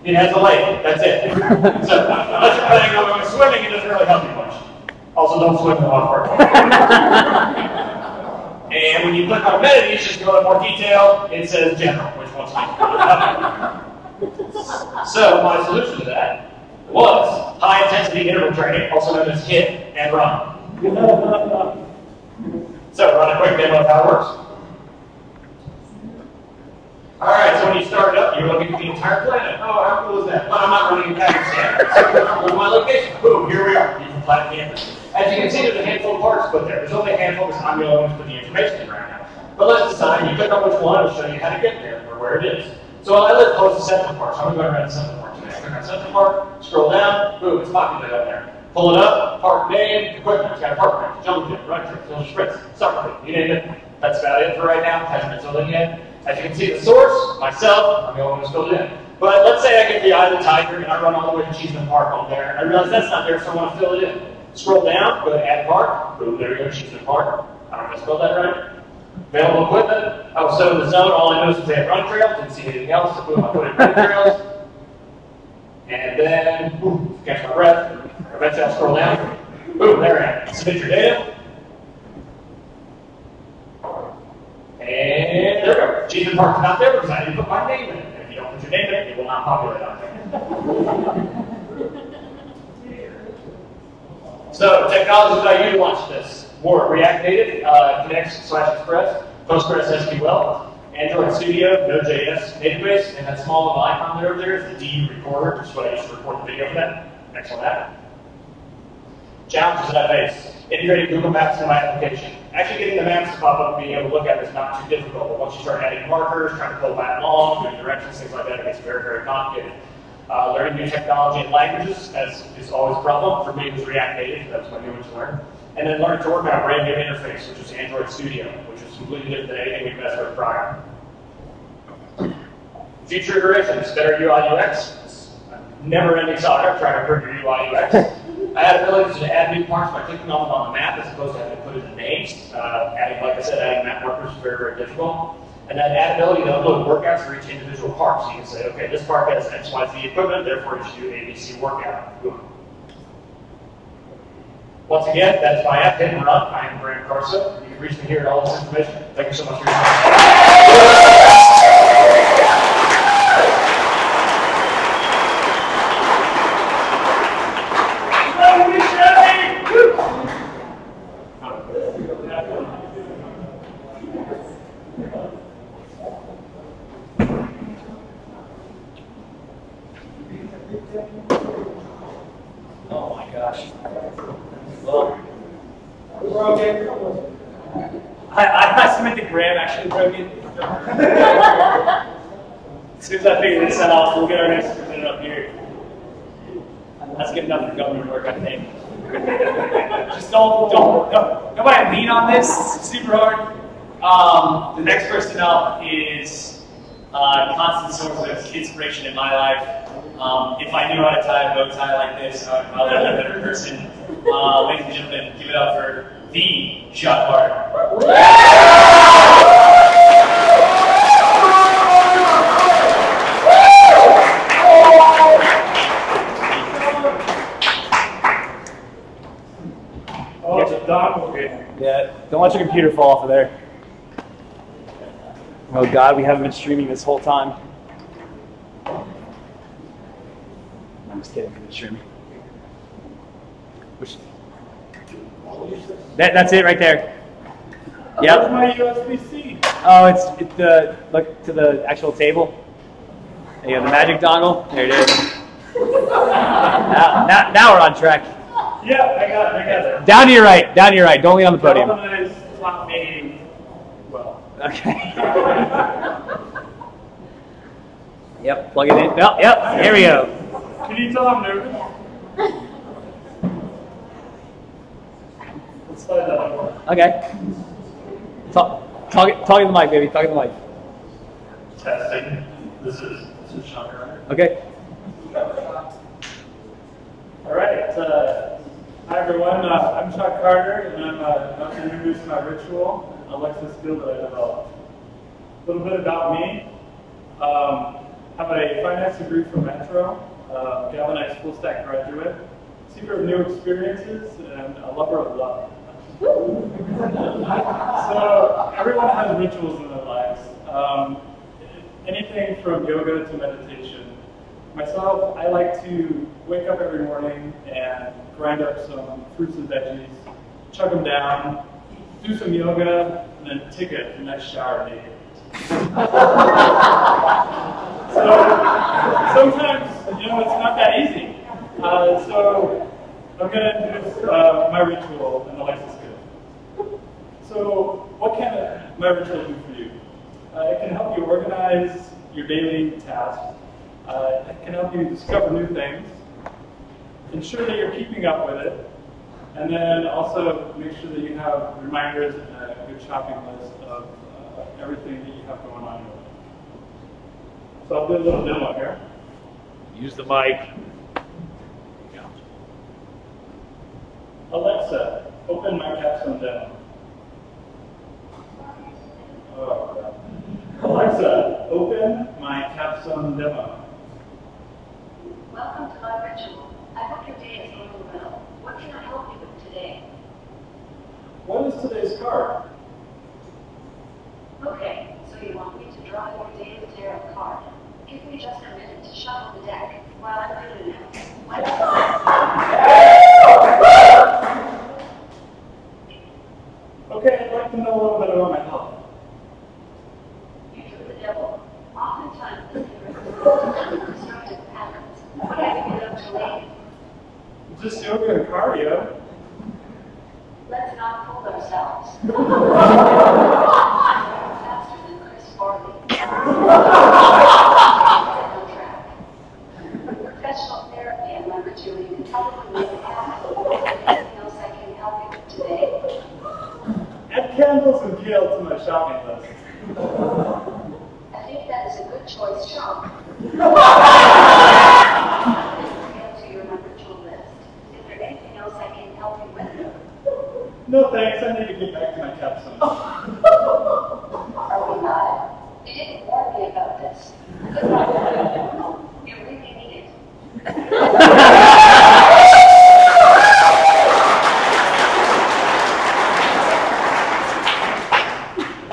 It has a lake. That's it. So unless you're planning on going swimming, it doesn't really help you much. Also, don't swim in the water park. And when you click on amenities, just go into more detail, it says general, which once again, so my solution to that was high-intensity interval training, also known as hit and run. So run a quick demo of how it works. All right, so when you start up, you're looking at the entire planet. Oh, how cool is that? But I'm not running in Pakistan. So go to my location. Boom, here we are. Even planet campus. As you can see, there's a handful of parts put there. There's only a handful because I'm the only one to put the information in right now. But let's decide. You click on which one, it'll show you how to get there or where it is. So I live close to Central Park, so I'm going to go around Central Park today. Click on Central Park, scroll down, boom, it's populated up there. Pull it up, park name, equipment, it's got a park range, jump gym, run track, field sprints, soccer field, you name it. That's about it for right now. It hasn't been filled in yet. As you can see, the source, myself, I'm the only one who's filled it in. But let's say I get the Eye of the Tiger and I run all the way to Cheeseman Park on there. I realize that's not there, so I want to fill it in. Scroll down, go to Add Park, boom, there we go, Cheeseman Park. I don't know if I spelled that right. Available equipment. I was so in the zone, all I noticed was they had run trails, didn't see anything else, so boom, I put in run trails. And then, boom, catch my breath. Eventually I'll scroll down. Boom, there I am. Submit your data. And there we go. Cheeseman Park's not there because I didn't put my name in it. If you don't put your name in it, it will not populate on there. So, technologies that I use to launch this. More React Native, Connect/Express, Postgres SQL, Android Studio, Node.js database, and that small little icon there over there is the D recorder, which is what I use to record the video for that. Next one, that. Challenges that I face. Integrating Google Maps into my application. Actually getting the maps to pop up and being able to look at it is not too difficult, but once you start adding markers, trying to pull that along, doing directions, things like that, it gets very, very complicated. Learning new technology and languages is always a problem. For me, it was React Native. That's my new one to learn. and then learned to work on a brand new interface, which was Android Studio, which was completely different than anything we've messed with prior. Future iterations, better UI UX. Never-ending saga trying to improve your UI UX. I had abilities to add new parts by clicking on them on the map as opposed to having to put it in names. Adding, like I said, adding map markers is very, very difficult. And then add ability to upload workouts for each individual part. So you can say, okay, this part has X, Y, Z equipment, therefore you should do ABC workout. Boom. Once again, that is my app, Hit and Run. I am Graham Carso. You can reach me here at all this information. Thank you so much for your time. Oh my gosh. Well, broken. I submit to Graham actually broken. As soon as I figure this out, we'll get our next presenter up here. That's good enough for government work, I think. Just nobody lean on this. It's super hard. The next person up is a constant source of inspiration in my life. If I knew how to tie a bow tie like this, I would probably be a better person. Ladies and gentlemen, give it up for the Shot Carter. Oh, it's a dongle. Yeah, don't let your computer fall off of there. Oh God, we haven't been streaming this whole time. I'm just kidding, I'm streaming. That's it right there. Yep. Where's my USB-C? Oh, it's the look to the actual table. There you go, the magic dongle. There it is. Now we're on track. Yeah, I got it. Down to your right. Down to your right. Don't lean on the podium. Galvanized taught me well. Okay. Yep. Plug it in. Oh, yep. Here we go. Can you tell I'm nervous? Let's slide that over. Okay. Talk in the mic, baby. Talk in the mic. Testing. This is Sean Carter. Okay. All right. Hi everyone. I'm Chuck Carter, and I'm about to introduce my ritual, Alexa skill that I developed. A little bit about me. Have a finance degree from Metro. Galvanized full stack graduate. Seeker of new experiences and a lover of love. So everyone has rituals in their lives. Anything from yoga to meditation. Myself, I like to wake up every morning and grind up some fruits and veggies, chug them down, do some yoga, and then take a nice shower naked. So sometimes, it's not that easy. So I'm going to introduce my ritual and Alexa's skill. So what can my ritual do for you? It can help you organize your daily tasks. It can help you discover new things, ensure that you're keeping up with it, and then also make sure that you have reminders and a good shopping list of everything that you have going on in your life. So I'll do a little demo here. Use the mic. Alexa, open my Capstone demo. Oh, God. Alexa, open my Capstone demo. Welcome to my ritual. I hope your day is going well. What can I help you with today? What is today's card? Okay, so you want me to draw your daily tarot card. Give me just a minute to shuffle the deck while I read it out. Okay, I'd like to know a little bit about my health. You drew the devil. Oftentimes, this can result in destructive patterns. What have you been up to lately? Just yoga and cardio. Let's not fool ourselves. Faster than Chris Farley. Professional therapy and my ritual, you can probably make it happen. Anything else I can help you with today? shopping list. I think that is a good choice, Sean. Add to your ritual list. Is there anything else I can help you with? No thanks, I need to get back to my capstone. Are we not? You didn't warn me about this. Good luck. You really need it.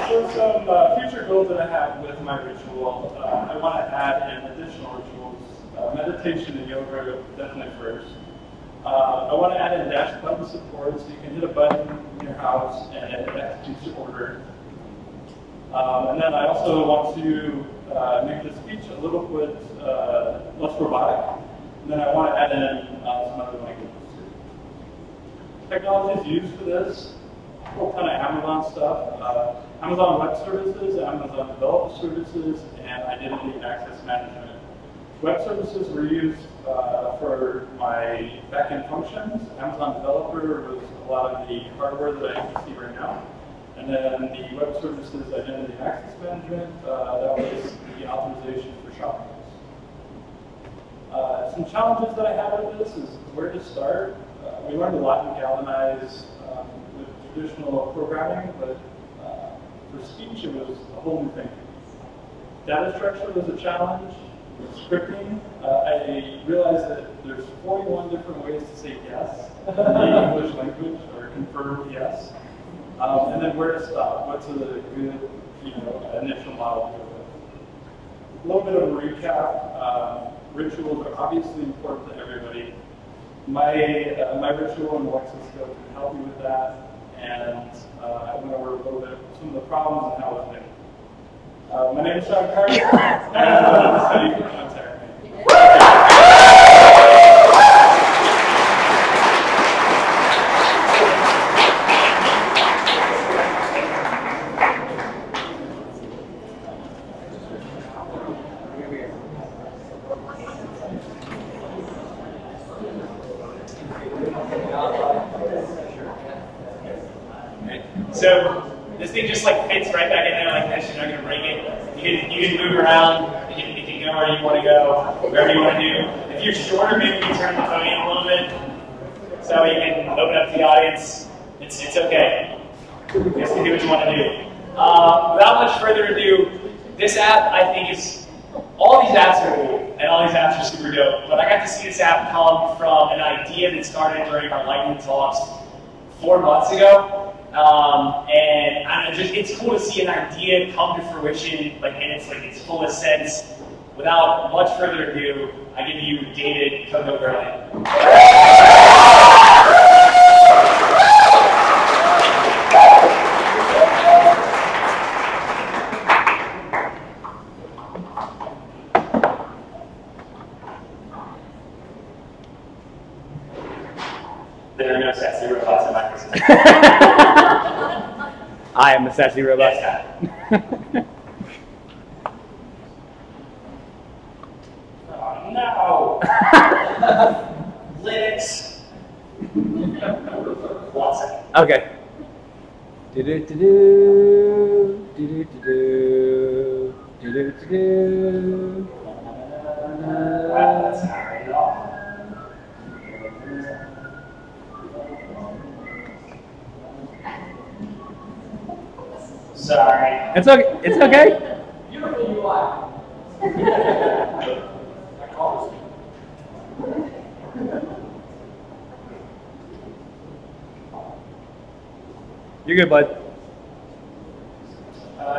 So some future goals that I have with my ritual, I want to add in additional rituals. Meditation and yoga, definitely first. I want to add in dash button support, so you can hit a button in your house and it executes your order. And then I also want to make the speech a little bit less robotic. And then I want to add in some other languages too. Technology is used for this. A whole ton of Amazon stuff. Amazon Web Services, Amazon Developer Services, and Identity and Access Management. Web Services were used for my backend functions. Amazon Developer was a lot of the hardware that I can see right now. And then the Web Services Identity and Access Management, that was the optimization for shopping. Some challenges that I have with this is where to start. We learned a lot in Galvanize with traditional programming, but for speech it was a whole new thing. Data structure was a challenge. Scripting, I realized that there's 41 different ways to say yes in the English language, or confirm yes. And then where to stop, what's a good initial model to go with. A little bit of a recap. Rituals are obviously important to everybody. My ritual and Alexa's scope can help you with that, and I went over a little bit some of the problems and how it's made. My name is Sean Carter, and I'm studying for contact me. So this thing just like fits right back in there like this. You're not going to break it. You can move around. You can go where you want to go, wherever you want to do. If you're shorter, maybe you turn the podium a little bit so you can open up to the audience. It's okay. You guys can do what you want to do. Without much further ado, this app I think is, all these apps are cool and all these apps are super dope. But I got to see this app come from an idea that started during our lightning talks 4 months ago. And it's cool to see an idea come to fruition, like in its fullest sense. Without much further ado, I give you David Coco-Berlin. There are no sassy robots in my business. I am the sassy robot. Yes, oh no! Linux. 1 second. Okay. Do do do do do do do do do do. That's not right at all. Sorry. It's okay. It's okay. Beautiful UI. You're good, bud.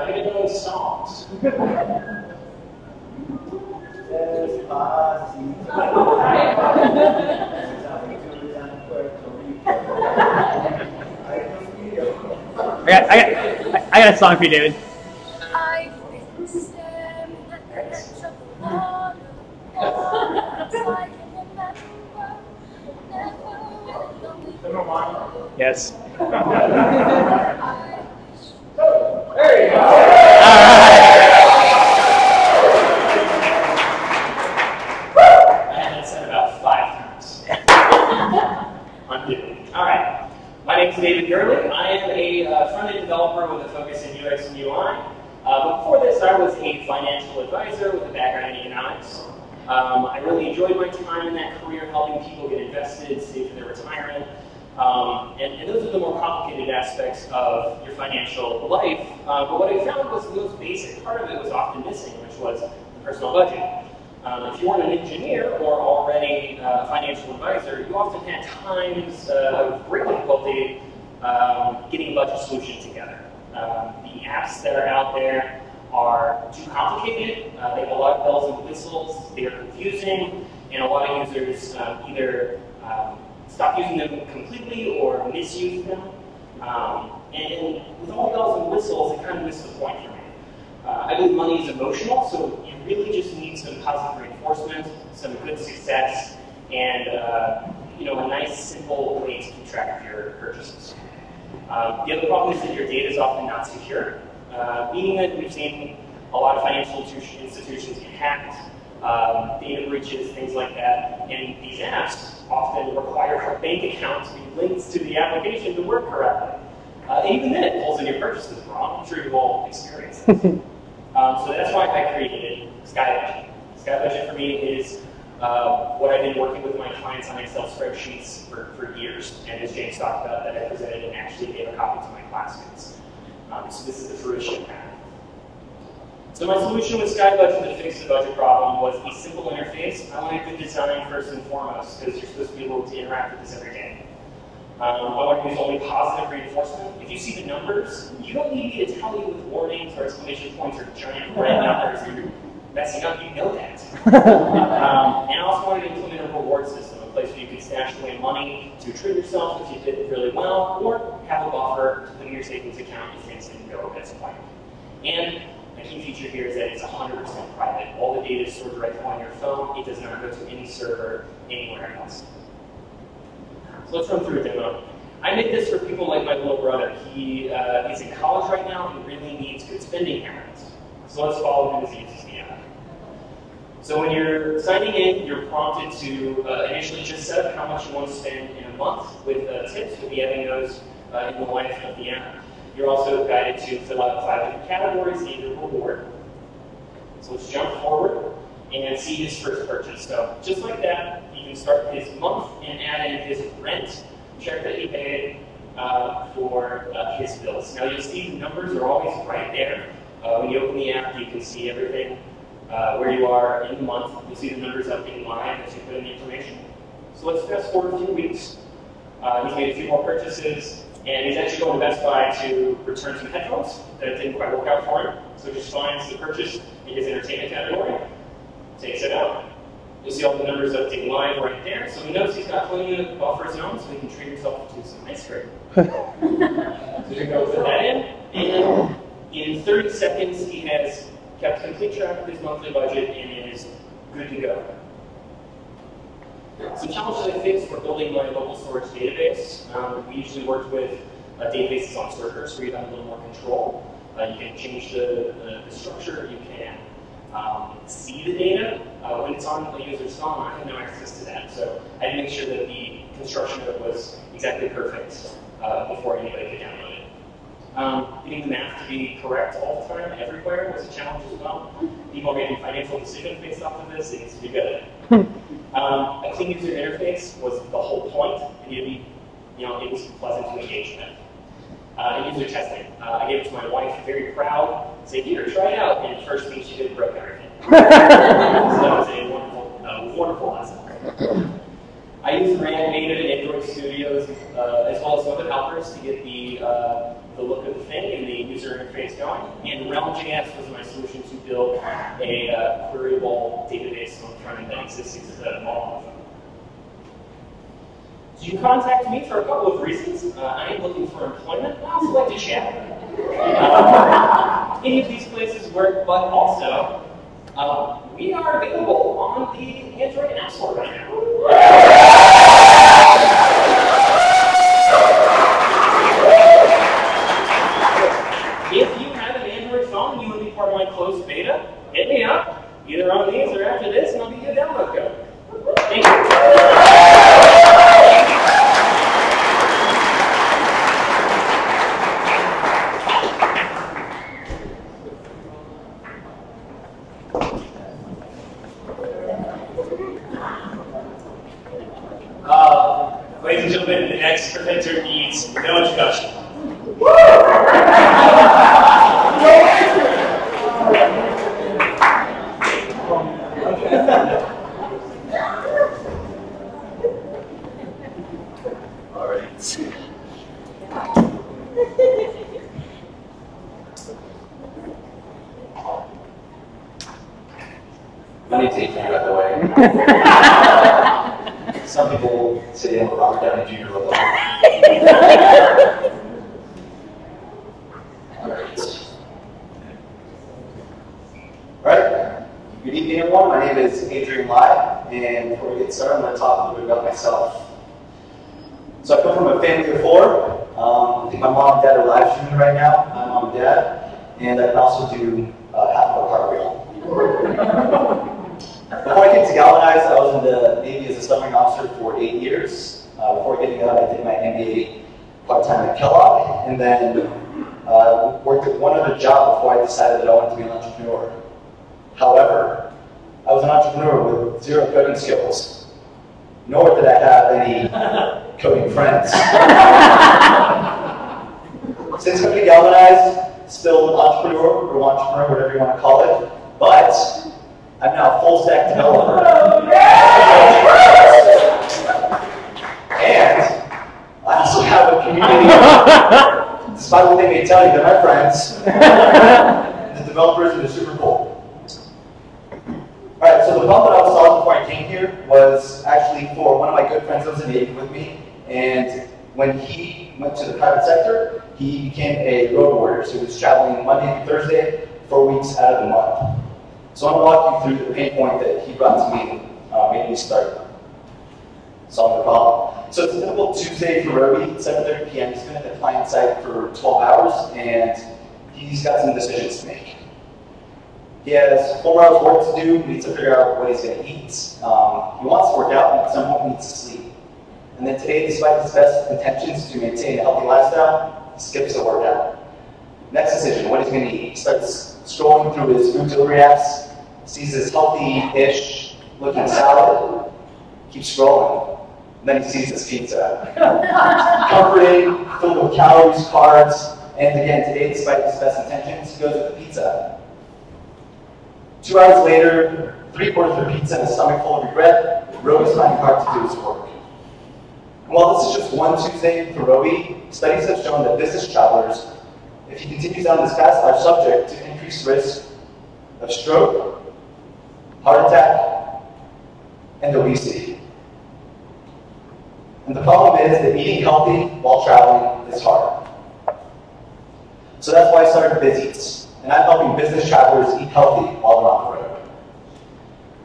Here to go with songs. I got a song for you, David. Yes. There you go. I had that said about 5 times. All right. My name is David Gurley. I am a front-end developer with a focus in UX and UI. But before this, I was a financial advisor with a background in economics. I really enjoyed my time in that career, helping people get invested, save for their retirement. And those are the more complicated aspects of your financial life. But what I found was the most basic part of it was often missing, which was the personal budget. If you weren't an engineer or already a financial advisor, you often had times of great difficulty getting a budget solution together. The apps that are out there are too complicated. They have a lot of bells and whistles. They are confusing, and a lot of users either stop using them completely or misuse them. And with all the bells and whistles, it kind of missed the point for me. I believe money is emotional, so you really just need some positive reinforcement, some good success, and a nice, simple way to keep track of your purchases. The other problem is that your data is often not secure, meaning that we've seen a lot of financial institutions get hacked, data breaches, things like that, and these apps often require a bank account to be linked to the application to work correctly. And even then, it pulls in your purchases wrong. I'm sure you've all experienced this. So that's why I created SkyBudget. SkyBudget for me is what I've been working with my clients on Excel spreadsheets for years. And as James talked about, that I presented and actually gave a copy to my classmates. So this is the fruition path. So my solution with SkyBudget to fix the budget problem was a simple interface. I wanted good design first and foremost, because you're supposed to be able to interact with this every day. I want to use only positive reinforcement. If you see the numbers, you don't need me to tell you with warnings or exclamation points or giant red numbers that you're messing up. You know that. And I also wanted to implement a reward system, a place where you could stash away money to treat yourself if you did it really well, or have a buffer to put in your savings account if things didn't go as planned. And a key feature here is that it's 100% private. All the data is stored directly on your phone. It does not go to any server anywhere else. So let's run through a demo. I made this for people like my little brother. He is in college right now and really needs good spending habits. So let's follow him as he uses the app. So when you're signing in, you're prompted to initially just set up how much you want to spend in a month with tips. You'll be having those in the life of the app. You're also guided to fill out 5 different categories and your reward. So let's jump forward and see his first purchase. So just like that, you can start his month and add in his rent, check that he paid for his bills. Now you'll see the numbers are always right there. When you open the app, you can see everything where you are in the month. You'll see the numbers updating live as you put in the information. So let's fast forward a few weeks. He's made a few more purchases, and he's actually going to Best Buy to return some headphones that didn't quite work out for him. So just finds the purchase in his entertainment category, takes it out. You'll see all the numbers updating live right there. So he knows he's got plenty of buffer zone, so he can treat himself to some ice cream. So you go put that in, and in 30 seconds, he has kept complete track of his monthly budget and is good to go. Some challenges I faced were building my local storage database. We usually worked with databases on servers where you have a little more control. You can change the structure, you can see the data. When it's on the user's phone, I have no access to that. So I had to make sure that the construction of it was exactly perfect before anybody could download it. Getting the math to be correct all the time, everywhere, was a challenge as well. People are making financial decisions based off of this. It needs to be good. A clean user interface was the whole point. It needed to be, it was pleasant to engage with. And user testing. I gave it to my wife, very proud, say, here, try it out. And the first thing she did broke everything. So that was a wonderful lesson. I use React Native and Android Studios as well as other helpers to get the look of the thing and the user interface going. And Realm.js was my solution to build a queryable database on the front end that exists instead of all of them. So you can contact me for a couple of reasons. I am looking for employment. I also like to chat. Any of these places work, but also we are available on the Android App Store right now. If you have an Android phone and you want to be part of my closed beta, hit me up, either on these or after this, and I'll give you a download code. Thank you. Ladies and gentlemen, the next presenter needs no introduction. All right. Let me take you out of the way. Some people say I'm a Robert Downey Jr. look like. Alright. Good evening, everyone. My name is Adrian Lai, and before we get started, I'm going to talk a little bit about myself. So I come from a family of four. I think my mom and dad are live streaming right now. I'm mom and dad, and I can also do half of a cartwheel. Before I came to Galvanize, I was in the Navy as a submarine officer for 8 years. Before getting out, I did my MBA part-time at Kellogg, and then worked at one other job before I decided that I wanted to be an entrepreneur. However, I was an entrepreneur with zero coding skills, nor did I have any coding friends. Since coming to Galvanize, still an entrepreneur, or entrepreneur, whatever you want to call it, but I'm now a full stack developer. And I also have a community, despite what they may tell you, they're my friends. The developers are super cool. Alright, so the bump that I was talking before I came here was actually for one of my good friends that was in the Navy with me. And when he went to the private sector, he became a road warrior. So he was traveling Monday through Thursday, 4 weeks out of the month. So I want to walk you through the pain point that he brought to me, made me start solving the problem. So it's a typical Tuesday for Roby, 7:30 p.m. He's been at the client site for 12 hours, and he's got some decisions to make. He has 4 hours work to do. He needs to figure out what he's going to eat. He wants to work out, and at some point he needs to sleep. And then today, despite his best intentions to maintain a healthy lifestyle, he skips the workout. Next decision, what he's going to eat. He starts scrolling through his food delivery apps, sees this healthy-ish looking salad, keeps scrolling. And then he sees this pizza. Comforting, filled with calories, carbs, and again, today, despite his best intentions, he goes with the pizza. 2 hours later, 3/4 of the pizza and a stomach full of regret, Roby's finding hard to do his work. And while this is just one Tuesday for Roby, studies have shown that business travelers, if he continues down this path, are subject to increased risk of stroke, heart attack, and obesity. And the problem is that eating healthy while traveling is hard. So that's why I started Biz Eats, and I'm helping business travelers eat healthy while they're on the road.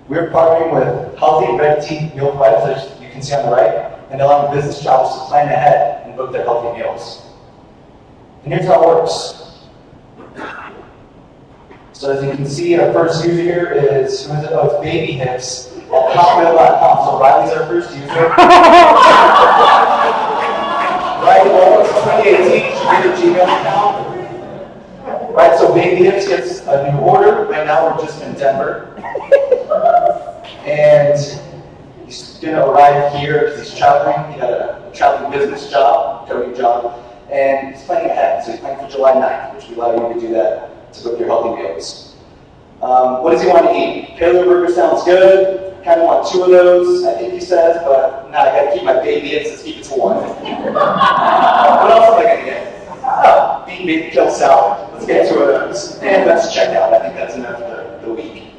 We're partnering with healthy, ready-to-eat meal providers, as you can see on the right, and allowing business travelers to plan ahead and book their healthy meals. And here's how it works. So as you can see, our first user here is, who is it? Oh, it's Baby Hips at hotmail.com. So Riley's our first user. Riley, welcome to 2018. She made a Gmail account. Right, so Baby Hips gets a new order. Right now we're just in Denver. And he's going to arrive here because he's traveling. He had a traveling business job, coding job. And he's planning ahead. So he's planning for July 9th, which will allow you to do that to book your healthy meals. What does he want to eat? Paleo burger sounds good. Kind of want 2 of those, I think he says, but nah, I got to keep my Baby Hips. Let's keep it to 1. What else am I going to get? Oh, bean baby kill salad. Let's get 2 of those. And that's checked out. I think that's enough for the week.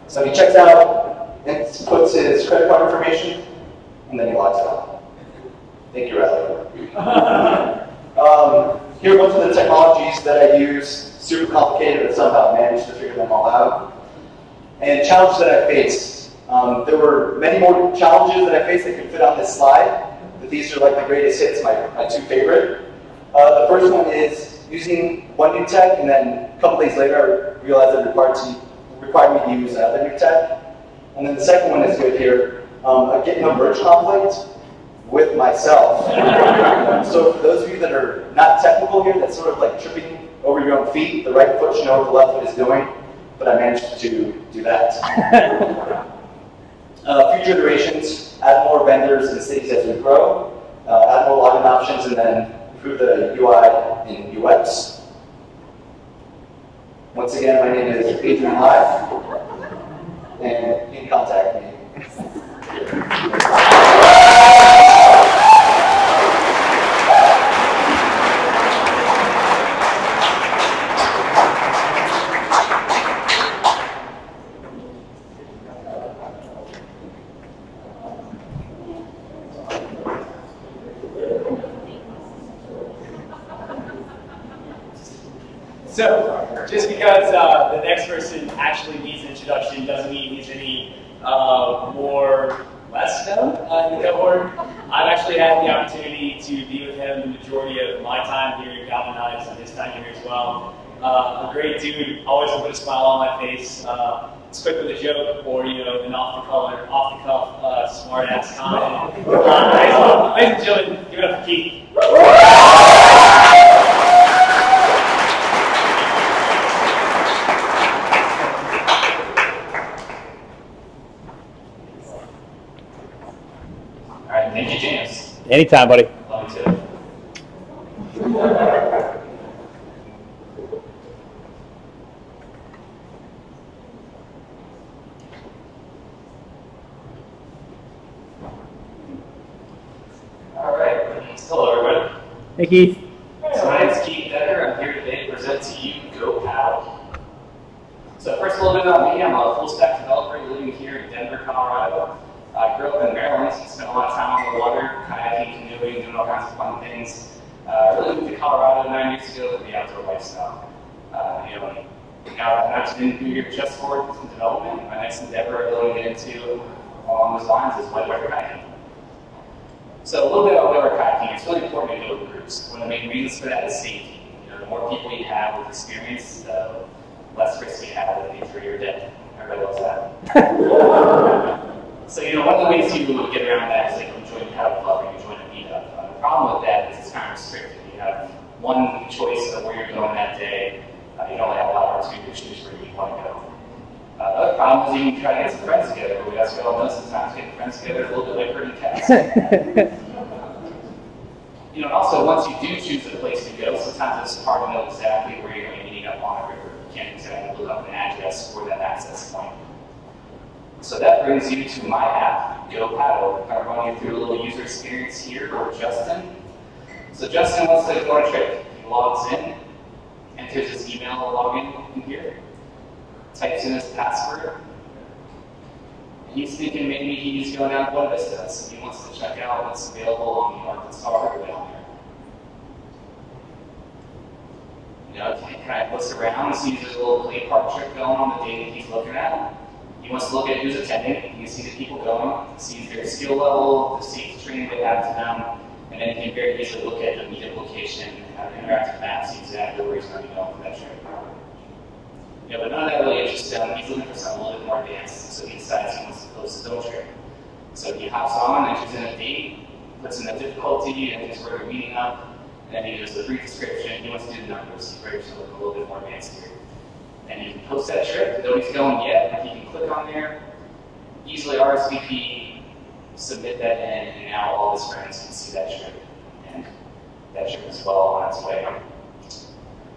So he checks out and puts his credit card information, and then he logs out. Thank you, Riley. Here are a bunch of the technologies that I use. Super complicated, but somehow managed to figure them all out. And challenges that I faced. There were many more challenges that I faced that could fit on this slide, but these are like the greatest hits, my 2 favorite. The first one is using one new tech, and then a couple days later I realized that it required me to use another new tech. And then the second one is good here, a GitHub merge conflict with myself. So for those of you that are not technical here, that's sort of like tripping over your own feet. The right foot should know what the left foot is doing, but I managed to do that. Future iterations. add more vendors and cities as we grow, add more login options, and then improve the UI and UX. Once again, my name is Adrian Live, and you can contact me. So, just because the next person actually needs an introduction doesn't mean he's any less known in the cohort. I've actually had the opportunity to be with him the majority of my time here at Galvanize and his time here as well. A great dude, always with a smile on my face. It's quick with a joke or an off-the-cuff, smart-ass comment. Ladies and gentlemen, give it up for Keith. Thank you, James. Anytime, buddy. Love you too. All right. Hello, everyone. Hey, Keith. So my name is Keith Decker. I'm here today to present to you GoPaddle. So first, a little bit about me. I'm a full-stack developer living here in Denver, Colorado. I grew up in Maryland, spent a lot of time on the water, kayaking, canoeing, doing all kinds of fun things. Really moved to Colorado 9 years ago for the outdoor lifestyle. Now I've been here just for development. My next endeavor I'm going to get into along those lines is whitewater kayaking. So a little bit about whitewater kayaking. It's really important to go with groups. One of the main reasons for that is safety. The more people you have with experience, the less risk you have of injury or death. Everybody loves that. So, one of the ways you get around that is like you join a paddle club or you join a meetup. The problem with that is it's kind of restricted. You have one choice of where you're going that day. You don't have a lot of opportunity to choose where you want to go. The other problem is you can try to get some friends together. But as we all know, sometimes getting friends together is a little bit like herding cats. And also, once you do choose a place to go, sometimes it's hard to know exactly where you're going to be meeting up on a river. You can't exactly look up an address for that access point. So that brings you to my app, GoPaddle. I'm running you through a little user experience here with Justin. So Justin wants to go on a trip. He logs in, enters his email login in here, types in his password. And he's thinking maybe he's going out to Buena Vista, so he wants to check out what's available on the Arkansas River down there. He kind of looks around, sees there's a little play park trip going on the day that he's looking at. He wants to look at who's attending. He can see the people going, sees their skill level, the safety training they have to them, and then he can very easily look at the meetup location, have an interactive map, see exactly where he's going to be going for that trip. But none of that really interests him. He's looking for something a little bit more advanced, so he decides he wants to post his own trip. So he hops on, enters in a date, puts in the difficulty, and enters where they're meeting up, and then he does a brief description. He wants to do the numbers. He's ready to look a little bit more advanced here. And you can post that trip, though he's going yet, he can click on there, easily RSVP, submit that in, and now all his friends can see that trip. And that trip is well on its way.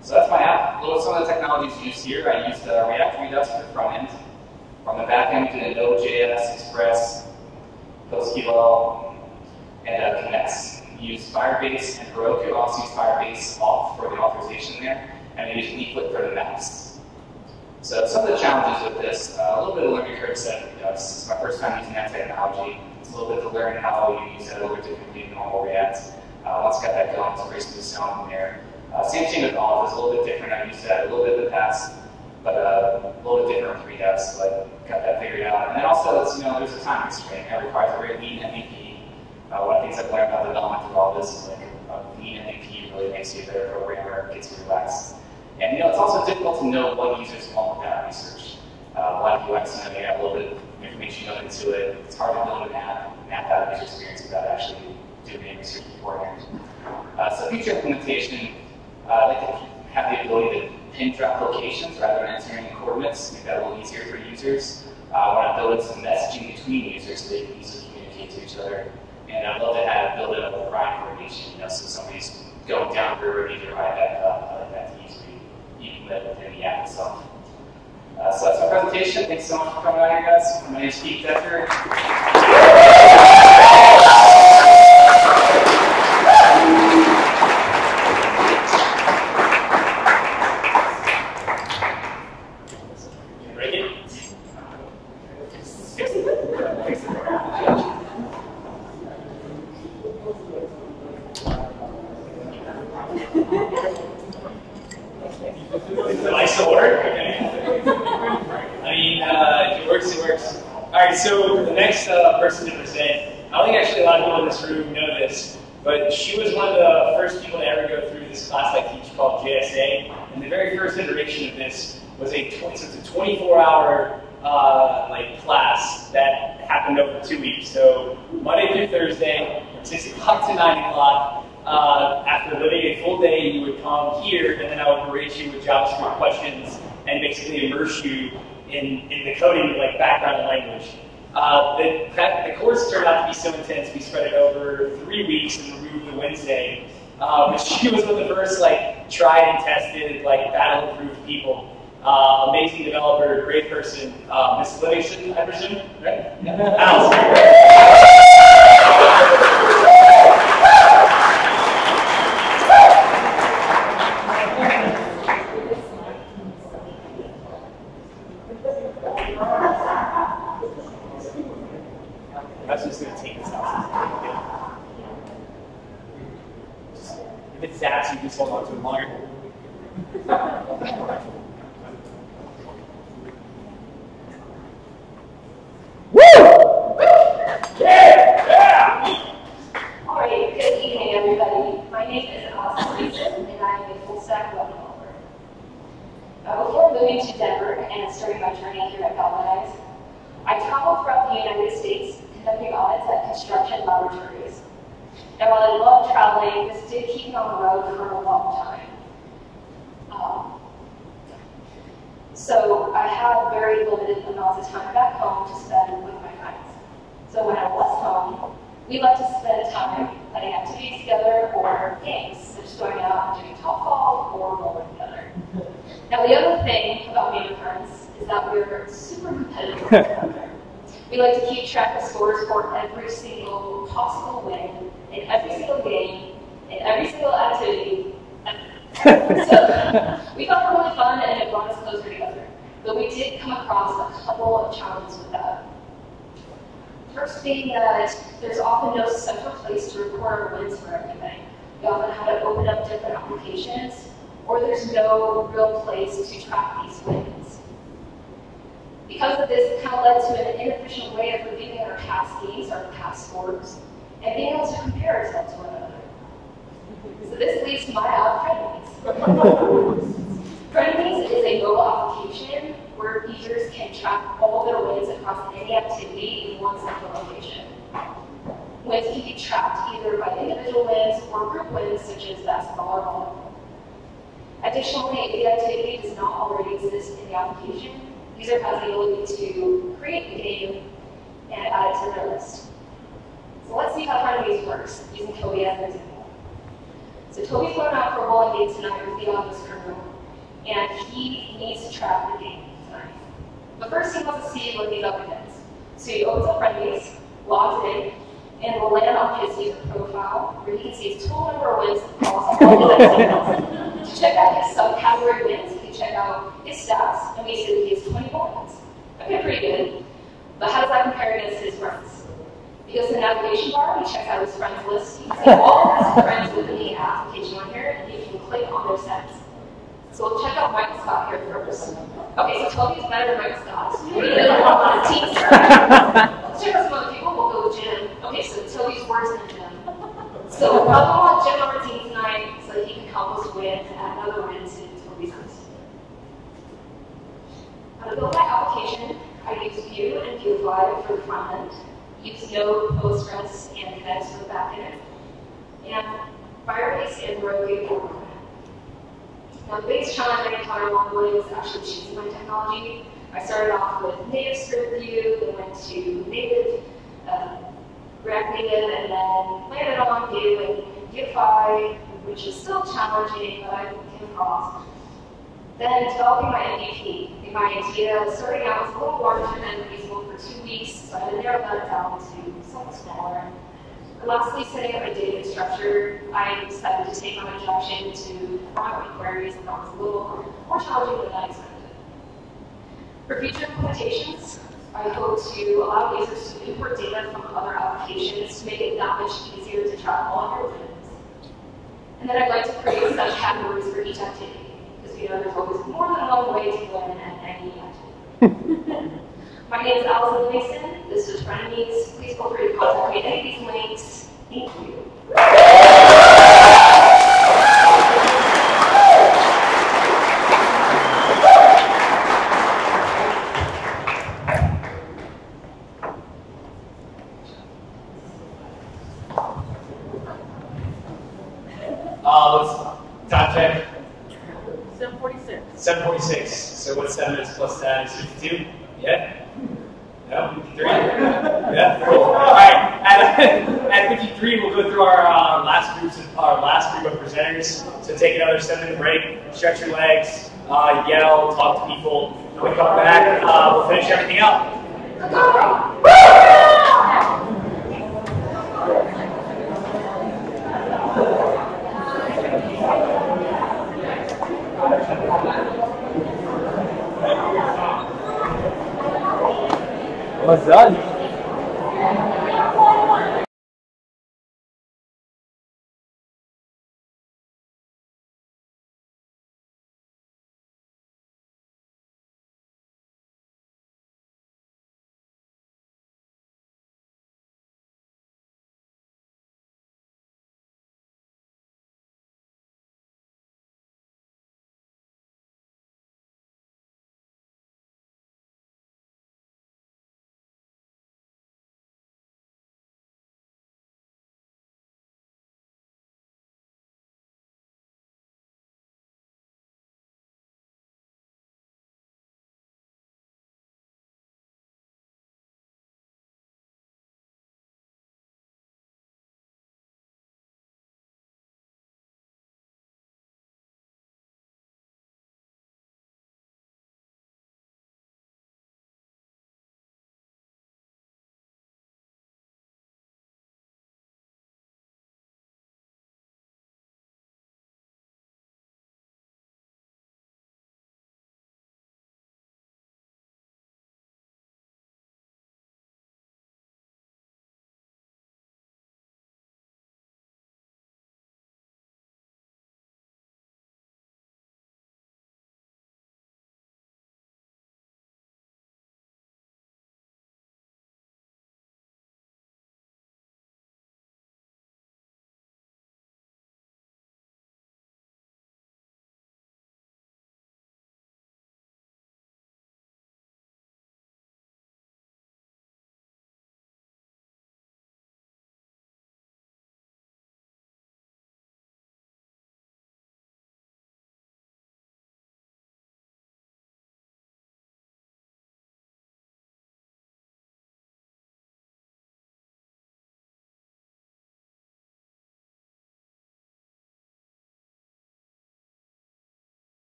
So that's my app. Some of the technologies used here, I used React Redux for the front end. From the back end, we did Node.js, Express, PostgreSQL, and Connects. We used Firebase and Heroku. Also used Firebase off for the authorization there, and we used Leaflet for the maps. So some of the challenges with this, a little bit of learning curve set with Redux. This is my first time using that technology. It's a little bit to learn how you use it a little bit differently than normal React. Once I got that going, it's very smooth sailing there. Same thing with Auth, it's a little bit different. I've used that a little bit in the past, but a little bit different with Redux, but got that figured out. And then also, there's a time constraint. It requires a very lean MVP. One of the things I've learned about development through all this is like a lean MVP really makes you a better programmer, gets you relaxed. And it's also difficult to know what users want with that research. A lot of UX, you have a little bit of information going into it. It's hard to build an app, map out user experience without actually doing any research beforehand. So future implementation, I like to have the ability to pin drop locations rather than entering coordinates, make that a little easier for users. I want to build in some messaging between users so they can easily communicate communicate to each other. And I'd love to build in a little ride coordination, so somebody's going down the river and need to ride back up. I like that to easily live within the app itself. So that's my presentation. Thanks so much for coming out here, guys. My name is Keith Decker. So the next person to present, I don't think actually a lot of people in this room know this, but she was one of the first people to ever go through this class I teach called JSA. And the very first iteration of this was a 24-hour class that happened over 2 weeks. So Monday through Thursday, from 6 o'clock to 9 o'clock. After living a full day, you would come here, and then I would berate you with JavaScript questions and basically immerse you in the coding background and language. The course turned out to be so intense, we spread it over 3 weeks and removed the Wednesday. But she was one of the first tried and tested, battle-approved people. Amazing developer, great person. Miss Livingston, I presume, right? Yeah. Alice. That's just going to take us out. If it zaps, you just hold on to it longer. Woo! Yeah! Alright, good evening everybody. My name is Alice and I am a full-stack web developer. Before moving to Denver and starting my journey here at Galvanize, I traveled throughout the United States conducting audits at construction laboratories. And while I love traveling, this did keep me on the road for a long time. So I had very limited amounts of time back home to spend with my friends. So when I was home, we loved to spend time playing activities together or games, such as going out and doing top golf or bowling together. Now the other thing about me and friends is that we're super competitive. We like to keep track of scores for every single possible win, in every single game, in every single activity. So we found it really fun and it brought us closer together. But we did come across a couple of challenges with that. First being that there's often no central place to record our wins for everything. We often have to open up different applications, or there's no real place to track these wins. Because of this, it kind of led to an inefficient way of reviewing our past games, our past scores, and being able to compare ourselves to one another. So this leads to my Frenemies. Frenemies is a mobile application where users can track all their wins across any activity in one central location. Wins can be tracked either by individual wins or group wins, such as basketball or volleyball. Additionally, if the activity does not already exist in the application, the user has the ability to create the game and add it to their list. So let's see how Frenemies works, using Toby as an example. So Toby's going out for a bowling game tonight with the office crew, and he needs to track the game tonight. But first he wants to see what he's up against. So he opens up Frenemies, logs in, and will land on his user profile, where he can see his total number of wins across all the activities. To check out his subcategory wins, he can check out his stats, and we see that he has 24 wins. Okay, pretty good. But how does that compare against his friends? Because in the navigation bar, he checks out his friends list. You can see all of his friends within the application on here, and you can click on their stats. So we'll check out Michael Scott here first. Okay, so Toby's better than Michael Scott. He doesn't want on his team. Let's check out some other people. We'll go with Jim. Okay, so Toby's worse than Jim. So we'll want Jim on our team tonight so that he can help us win and add another win to Toby's list. To build my application, I use Vue and Vuefly for the front end, use Node, Postgres, and Connect for the back end, and Firebase and Heroku for the front end. Now, the biggest challenge I encountered along the way was actually choosing my technology. I started off with native script view, then went to native React Native, and then landed on Vue and Vueify, which is still challenging, but I came across. Then developing my MVP. My idea starting out was a little larger than feasible for 2 weeks, so I had to narrow that down to something smaller. And lastly, setting up my data structure, I decided to take on injection to format my queries, and that was a little more challenging than I expected. For future implementations, I hope to allow users to import data from other applications to make it that much easier to track all of your wins. And then I'd like to create such categories for each activity, because we know there's always more than one way to win at any activity. My name is Allison Livingston. This is Frenemies. Please feel free to contact me at any of these links. Thank you. Time check. 7:46. 7:46. So what's 7 minutes plus 10 is 52? Yeah? No? 53? Yeah? Cool. Alright, at 53 we'll go through our last group of presenters. So take another 7-minute break, stretch your legs, yell, talk to people. When we come back, we'll finish everything up. What's that?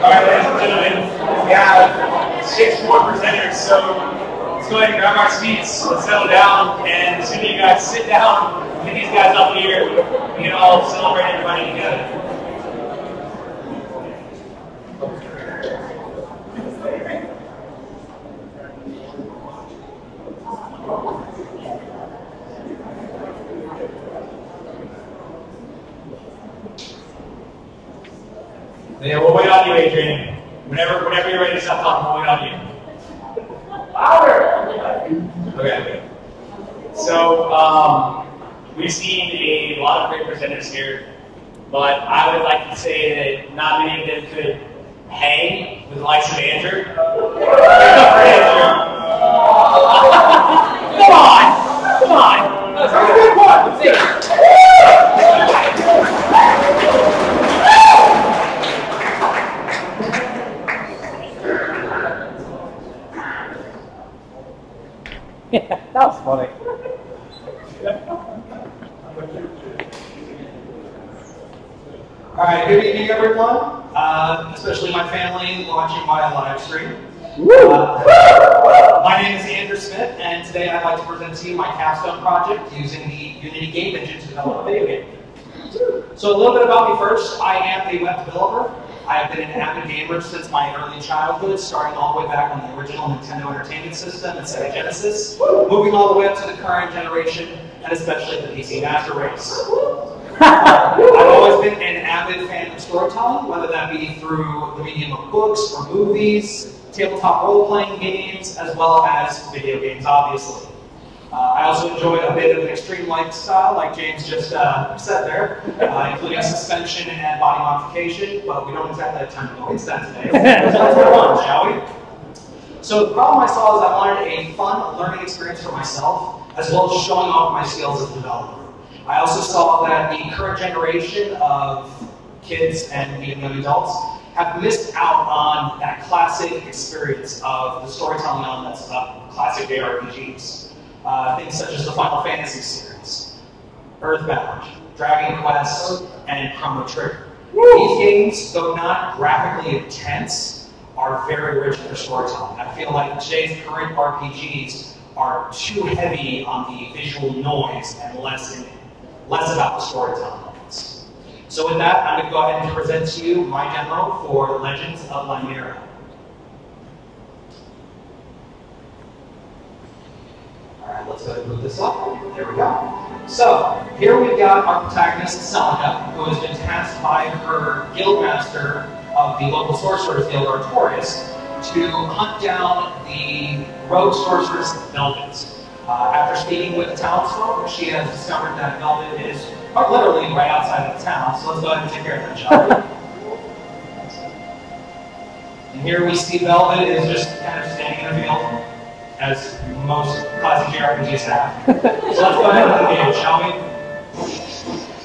Alright, ladies and gentlemen, we have 6 more presenters, so let's go ahead and grab our seats, let's settle down, and as soon as you guys sit down, get these guys up here, we can all celebrate everybody together. Yeah, we'll wait on you, Adrian. Whenever you're ready to stop talking, we'll wait on you. Louder! Okay. So, we've seen a lot of great presenters here, but I would like to say that not many of them could hang with the likes of Andrew. Give it up for Andrew. Come on! Come on! That's a good one! Let's see it. Yeah, that was funny. All right, good evening, everyone, especially my family watching my live stream. My name is Andrew Smith, and today I'd like to present to you my Capstone project using the Unity game engine to develop a video game. So a little bit about me first. I am a web developer. I have been an avid gamer since my early childhood, starting all the way back on the original Nintendo Entertainment System and Sega Genesis, moving all the way up to the current generation, and especially the PC Master Race. I've always been an avid fan of storytelling, whether that be through the medium of books or movies, tabletop role-playing games, as well as video games, obviously. I also enjoy a bit of an extreme lifestyle, like James just said there, including suspension and body modification, but we don't exactly have time to go into that today. So let's move on, shall we? So the problem I saw is I wanted a fun learning experience for myself, as well as showing off my skills as a developer. I also saw that the current generation of kids and even young adults have missed out on that classic experience of the storytelling elements of classic JRPGs. Things such as the Final Fantasy series, Earthbound, Dragon Quest, and Chrono Trigger. These games, though not graphically intense, are very rich in their storytelling. I feel like today's current RPGs are too heavy on the visual noise and less about the storytelling elements. So with that, I'm going to go ahead and present to you my demo for Legends of Limera. Alright, let's go ahead and move this up. There we go. So, here we've got our protagonist, Selena, who has been tasked by her guildmaster of the local sorcerers guild, Artorias, to hunt down the rogue sorceress, Velvet. After speaking with the townsfolk, she has discovered that Velvet is quite literally right outside of the town, so let's go ahead and take care of that job. And here we see Velvet is just kind of standing in the field, as most classic JRPGs have. So let's go ahead and engage, shall we?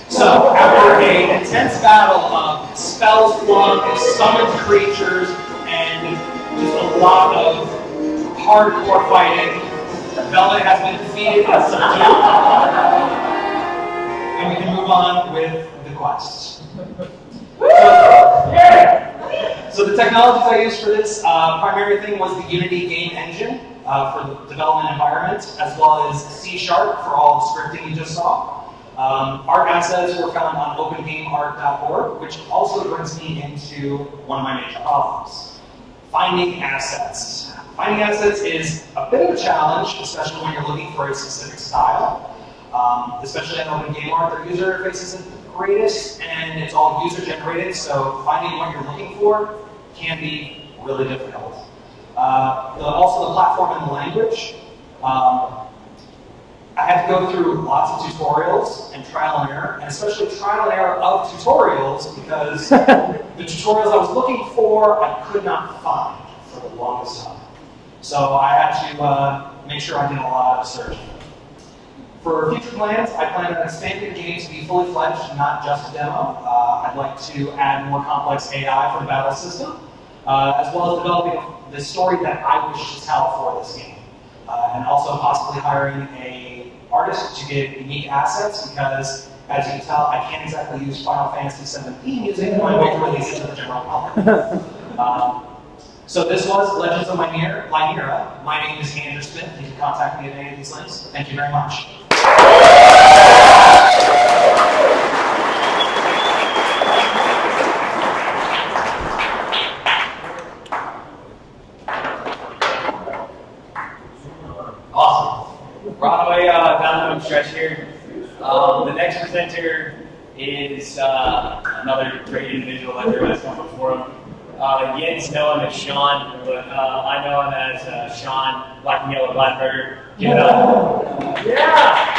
So, after an intense battle of spells flung, summoned creatures, and just a lot of hardcore fighting, Velvet has been defeated and subdued. And we can move on with the quests. So the technologies I used for this primary thing was the Unity game engine for the development environment, as well as C# for all the scripting you just saw. Art assets were found on opengameart.org, which also brings me into one of my major problems: finding assets. Finding assets is a bit of a challenge, especially when you're looking for a specific style. Especially on OpenGameArt, their user interface isn't the greatest, and it's all user-generated, so finding what you're looking for can be really difficult. Also the platform and the language. I had to go through lots of tutorials and trial and error, and especially trial and error of tutorials, because the tutorials I was looking for, I could not find for the longest time. So I had to make sure I did a lot of searching. For future plans, I plan on expanding the game to be fully fledged, not just a demo. I'd like to add more complex AI for the battle system, as well as developing the story that I wish to tell for this game. And also possibly hiring an artist to get unique assets, because as you can tell, I can't exactly use Final Fantasy 17 using my way to release it to the general public. So this was Legends of Lynera. My name is Andrew Smith. You can contact me at any of these links. Thank you very much. Awesome. We're on our way down the home stretch here. The next presenter is another great individual that everybody's come before him. You get to know him as Sean, but I know him as Sean Black and Yellow Blackburger. Give it up. Yeah!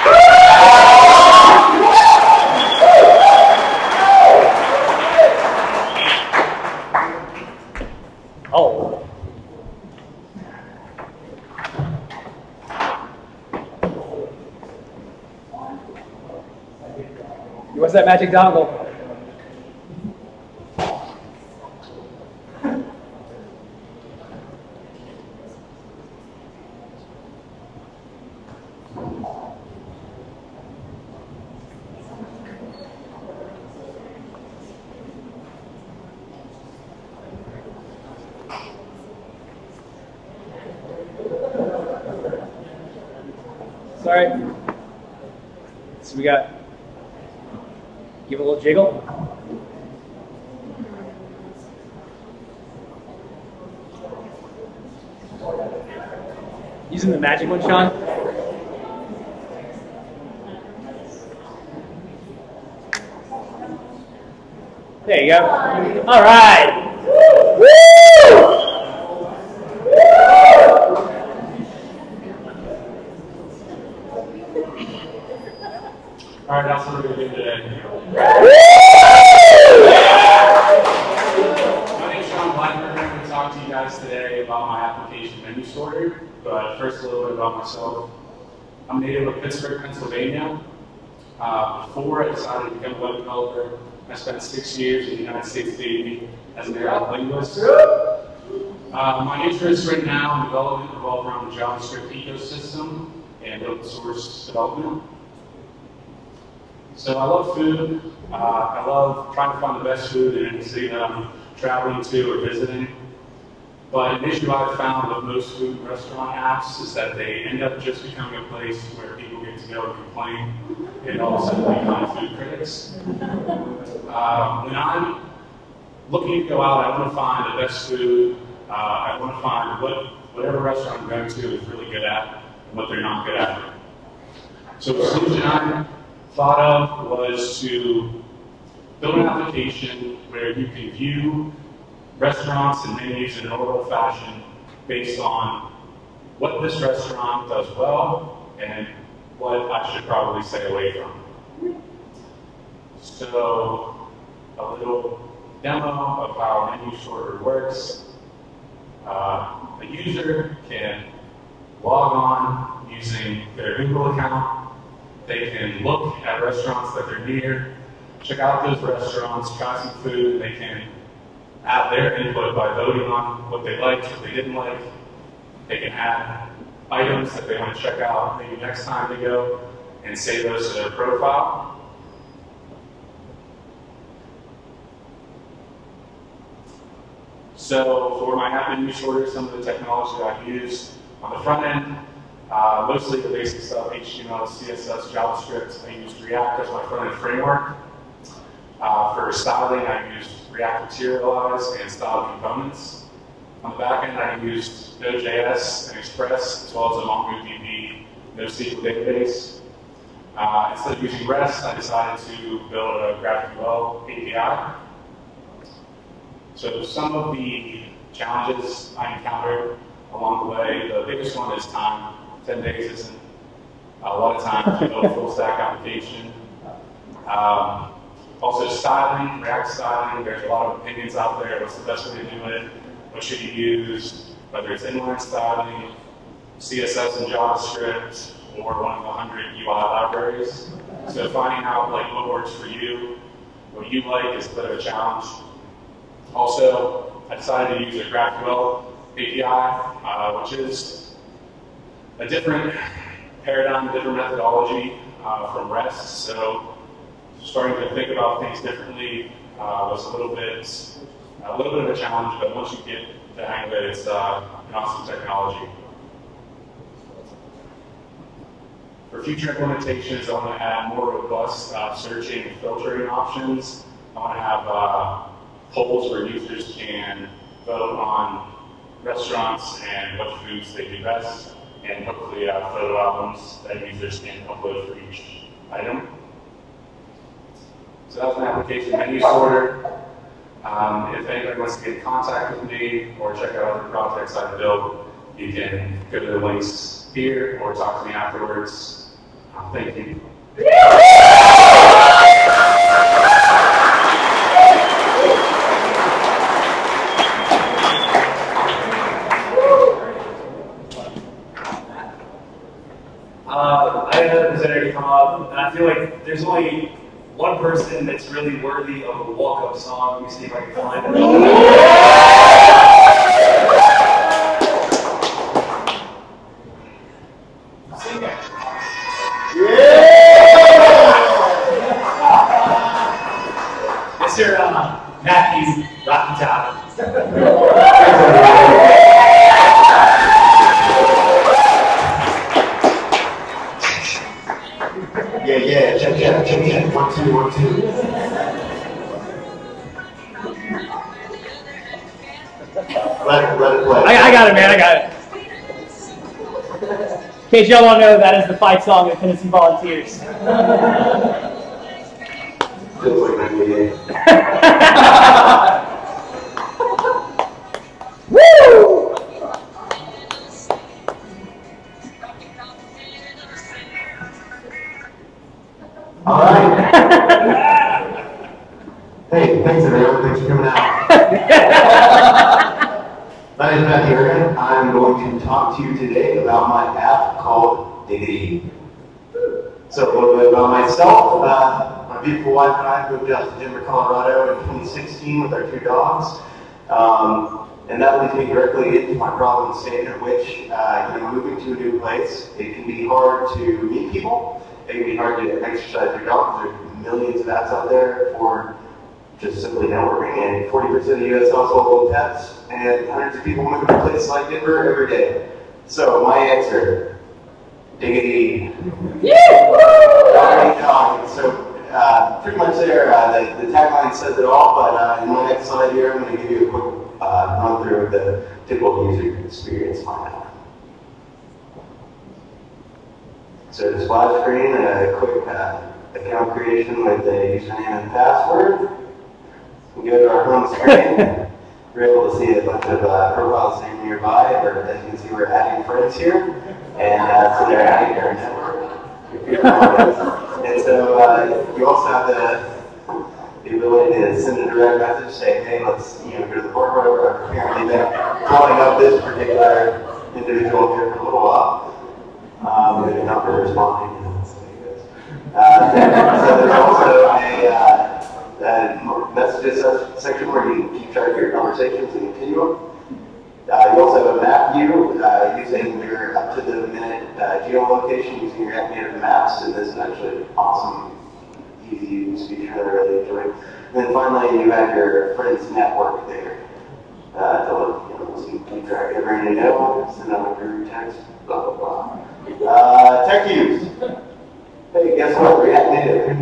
Oh. What's that magic dongle? Sorry. So we got, give it a little jiggle. Using the magic one, Sean. There you go. All right. Woo! All right, that's what we're going to do today. My name is Sean Blackburger. I'm going to talk to you guys today about my application menu sorter, but first a little bit about myself. I'm native of Pittsburgh, Pennsylvania. Before I decided to become a web developer, I spent 6 years in the United States Navy as an airline linguist. My interests right now in development revolve around the JavaScript ecosystem and open source development. So I love food. I love trying to find the best food in any city that I'm traveling to or visiting. But an issue I've found with most food and restaurant apps is that they end up just becoming a place where people get to go and complain and all of a sudden become food critics. When I'm looking to go out, I want to find the best food. I want to find whatever restaurant I'm going to is really good at and what they're not good at. So the solution I thought of was to build an application where you can view restaurants and menus in an orderly fashion based on what this restaurant does well and what I should probably stay away from. So a little demo of how menu sorter works. A user can log on using their Google account. They can look at restaurants that they're near, check out those restaurants, try some food. They can add their input by voting on what they liked, what they didn't like. They can add items that they want to check out maybe next time they go and save those to their profile. So for my app menu sorter, some of the technology I've used on the front end, mostly the basic stuff, HTML, CSS, JavaScript. I used React as my front end framework. For styling, I used React Materialize and style components. On the back end, I used Node.js and Express, as well as a MongoDB NoSQL database. Instead of using REST, I decided to build a GraphQL API. So some of the challenges I encountered along the way, the biggest one is time. 10 days isn't a lot of time to build a full stack application. Also styling, React styling, there's a lot of opinions out there. What's the best way to do it? What should you use? Whether it's inline styling, CSS and JavaScript, or one of the 100 UI libraries. So finding out what works for you, what you like, is a bit of a challenge. Also, I decided to use a GraphQL API, which is a different paradigm, different methodology from REST. So starting to think about things differently was a little bit A little bit of a challenge, but once you get the hang of it, it's an awesome technology. For future implementations, I want to add more robust searching and filtering options. I want to have polls where users can vote on restaurants and what foods they do best, and hopefully photo albums that users can upload for each item. So that was an application menu sorter. If anybody wants to get in contact with me or check out other projects I've built, you can go to the links here or talk to me afterwards. Thank you. I had another presenter to come up, and I feel like there's only one person that's really worthy of a walk-up song. Let me see if I can find it. Sing it. Mr. Matthew Rocky Top. Yeah, check. 1, 2, 1, 2. Let it play. I got it, man, I got it. In case y'all don't know, that is the fight song of Tennessee Volunteers. Feels like 98. Woo! All right. Hey, thanks everyone. Thanks for coming out. My name is Matthew Ergen. I'm going to talk to you today about my app called Diggity. So a little bit about myself. My beautiful wife and I moved out to Denver, Colorado in 2016 with our 2 dogs. And that leads me directly into my problem statement, which, moving to a new place, it can be hard to meet people. It can be hard to exercise your dogs. There are millions of apps out there for just simply networking, and 40% of U.S. households own pets, and hundreds of people move to a place like Denver every day. So my answer, Diggity. So pretty much there, the tagline says it all, but in my next slide here, I'm going to give you a quick run through of the typical user experience on that. So the splash screen, a quick account creation with a username and password. We go to our home screen. We're able to see a bunch of profiles sitting nearby, or as you can see, we're adding friends here, and so they're adding their network. And so you also have the ability to send a direct message, say, hey, let's go to the board, whatever. I've apparently been calling up this particular individual here for a little while. They're not really responding. So there's also a messages section where you can keep track of your conversations and continue them. You also have a map view using your up-to-the-minute geolocation using your app-native maps, and this is actually an awesome, easy use feature that I really enjoy. And then finally, you have your friends network there to keep track of everything you know, send out a group text, blah, blah, blah. Tech use. Hey, guess what? React Native.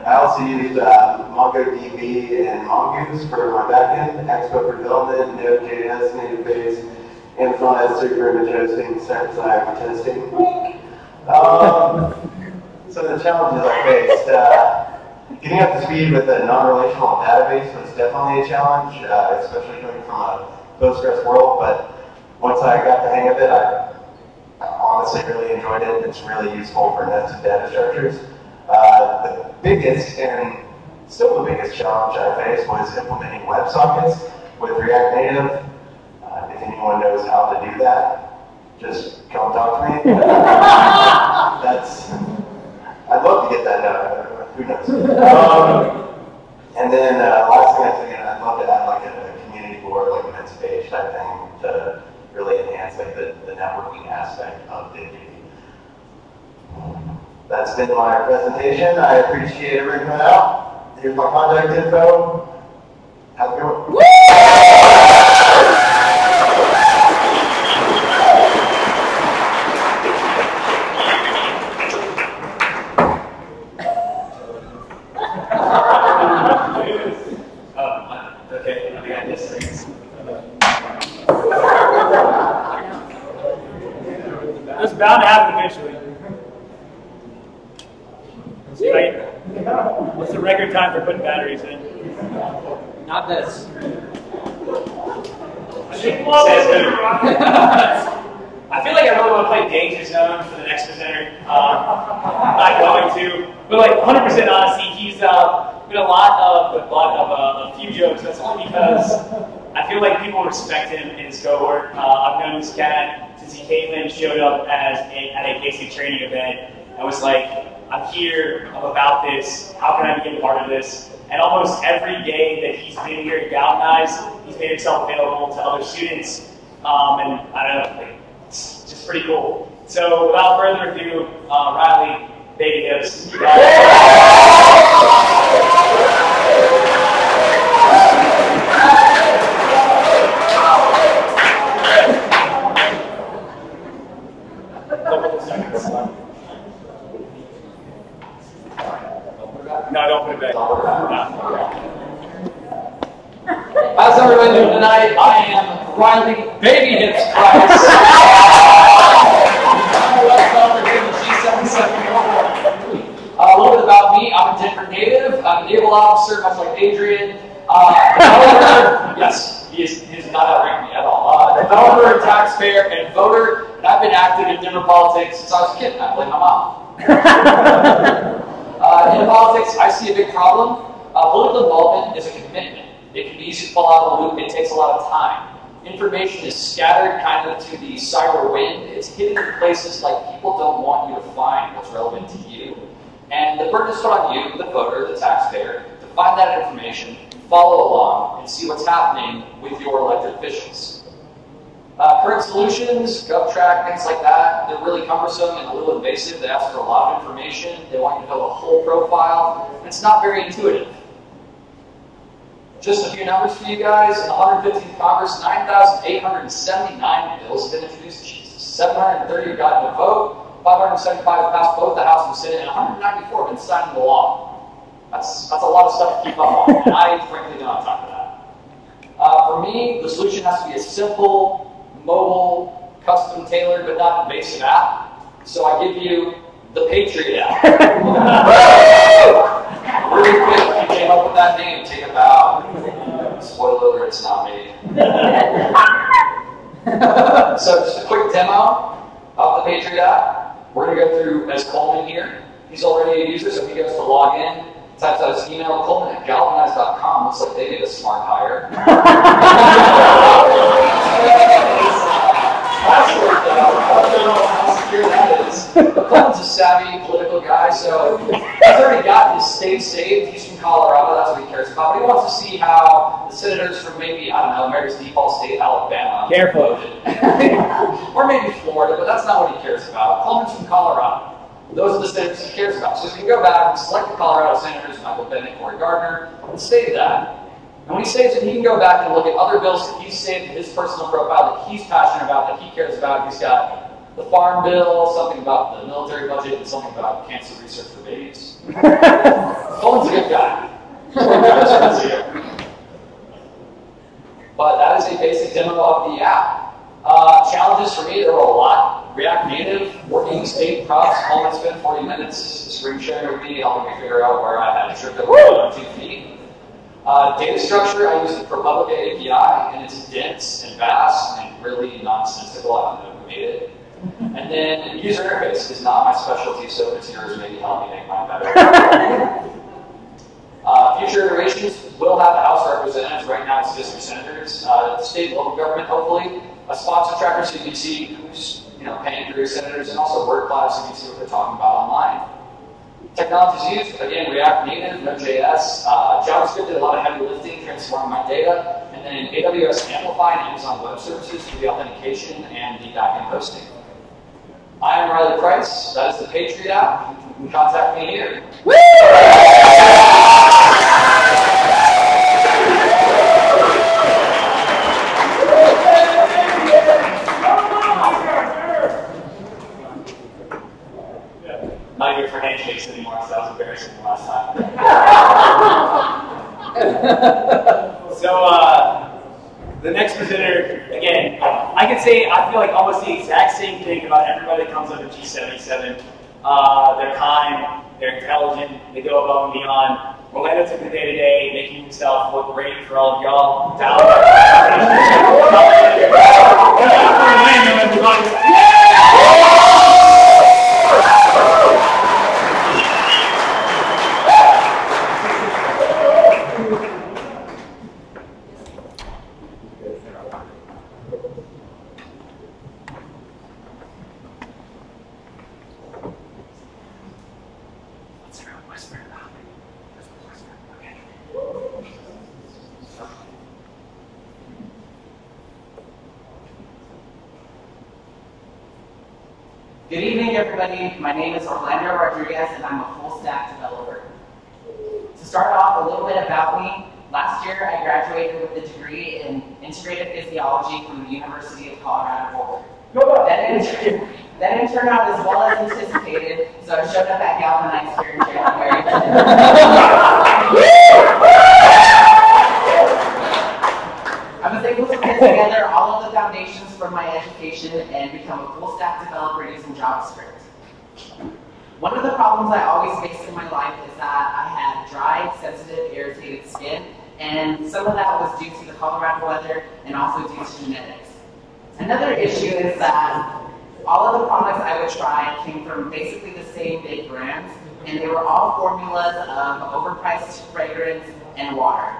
I also used MongoDB and Mongoose for my backend, Expo for development, Node.js, native base, and front-end for image hosting, server-side for testing. So the challenges I faced, getting up to speed with a non-relational database was definitely a challenge, especially coming from a Postgres world, but once I got the hang of it, I honestly really enjoyed it. It's really useful for nested data structures. The biggest, and still the biggest challenge I faced was implementing WebSockets with React Native. If anyone knows how to do that, just come talk to me. I'd love to get that done. Who knows? And then last thing I was thinking, I'd love to add like a community board, like an events page type thing to really enhance like the networking aspect of Diggity. That's been my presentation. I appreciate everyone coming out. Here's my contact info. Have a good one. Okay, I got this thing. It's bound to happen eventually. Right? What's the record time for putting batteries in? Not this. I feel like I really want to play Danger Zone for the next presenter. I'm not going to, but like 100% honesty, he's been a few jokes. That's only because I feel like people respect him in his cohort. I've known this cat since he came in and showed up at a basic training event. I was like, I'm here, I'm about this, how can I be a part of this? And almost every day that he's been here at Galvanize, he's made himself available to other students. And I don't know, like, it's just pretty cool. So without further ado, Riley, baby hips. You got it. No, don't put it back. No. How's everyone doing tonight? I am Riley Baby Hips Price. G77. A little bit about me. I'm a Denver native. I'm a naval officer, much like Adrian. Yes, he's not outranking me at all. Developer, taxpayer, and voter. And I've been active in Denver politics since I was a kid. I blame my mom. In politics, I see a big problem. Political involvement is a commitment. It can be easy to fall out of the loop. It takes a lot of time. Information is scattered kind of to the cyber wind. It's hidden in places like people don't want you to find what's relevant to you. And the burden is put on you, the voter, the taxpayer, to find that information, follow along, and see what's happening with your elected officials. Current solutions, GovTrack, things like that, they're really cumbersome and a little invasive. They ask for a lot of information. They want you to build a whole profile, and it's not very intuitive. Just a few numbers for you guys. In the 115th Congress, 9,879 bills have been introduced. Jesus. 730 have gotten a vote, 575 have passed both the House and Senate, and 194 have been signed into law. That's a lot of stuff to keep up on, and I frankly don't have time for that. For me, the solution has to be a simple, mobile, custom-tailored, but not invasive app. So I give you the Patriot app. Really quick, if you came up with that name, take a bow. Spoiler alert, it's not me. So just a quick demo of the Patriot app. We're going to go through as Coleman here. He's already a user, so if he goes to log in, types out his email, Coleman@galvanize.com. Looks like they did a smart hire. Password though, I don't know how secure that is. Coleman's a savvy political guy, so he's already got his state saved. He's from Colorado, that's what he cares about. But he wants to see how the senators from maybe, I don't know, America's default state, Alabama, Careful. voted. Or maybe Florida, but that's not what he cares about. Coleman's from Colorado. Those are the senators he cares about. So he can go back and select the Colorado senators, Michael Bennett, Cory Gardner, and save that. And when he saves it, he can go back and look at other bills that he's saved in his personal profile that he's passionate about, that he cares about. He's got the farm bill, something about the military budget, and something about cancer research for babies. Coleman's a good guy. But that is a basic demo of the app. Challenges for me, there were a lot. React Native, working state props, Coleman spent 40 minutes screen sharing with me, helping me figure out where I had a trip that was 2 feet. Data structure, I use the ProPublica API, and it's dense and vast and really nonsensical. I don't know who made it. And then user interface is not my specialty, so if it's yours, maybe help me make mine better. Future iterations will have the House representatives. Right now it's district senators. State and local government, hopefully. A sponsor tracker so you can see who's paying for your senators, and also word cloud so you can see what they're talking about online. Technologies used, again, React Native, Node.js, JavaScript did a lot of heavy lifting, transforming my data, and then AWS Amplify and Amazon Web Services for the authentication and the backend hosting. I am Riley Price, that is the Patriot app. You can contact me here. Woo! The next presenter, again, I could say I feel like almost the exact same thing about everybody that comes under G77. They're kind, they're intelligent, they go above and beyond. Orlando took the day-to-day, making himself look great for all of y'all. Good evening, everybody. My name is Orlando Rodriguez, and I'm a full-stack developer. To start off, a little bit about me. Last year, I graduated with a degree in integrated physiology from the University of Colorado Boulder. That didn't turn out as well as anticipated, so I showed up at Galvanize here in January. I was able to put together all of the foundations for my education and become a full-stack developer using JavaScript. One of the problems I always faced in my life is that I had dry, sensitive, irritated skin, and some of that was due to the Colorado weather and also due to genetics. Another issue is that all of the products I would try came from basically the same big brands, and they were all formulas of overpriced fragrance and water.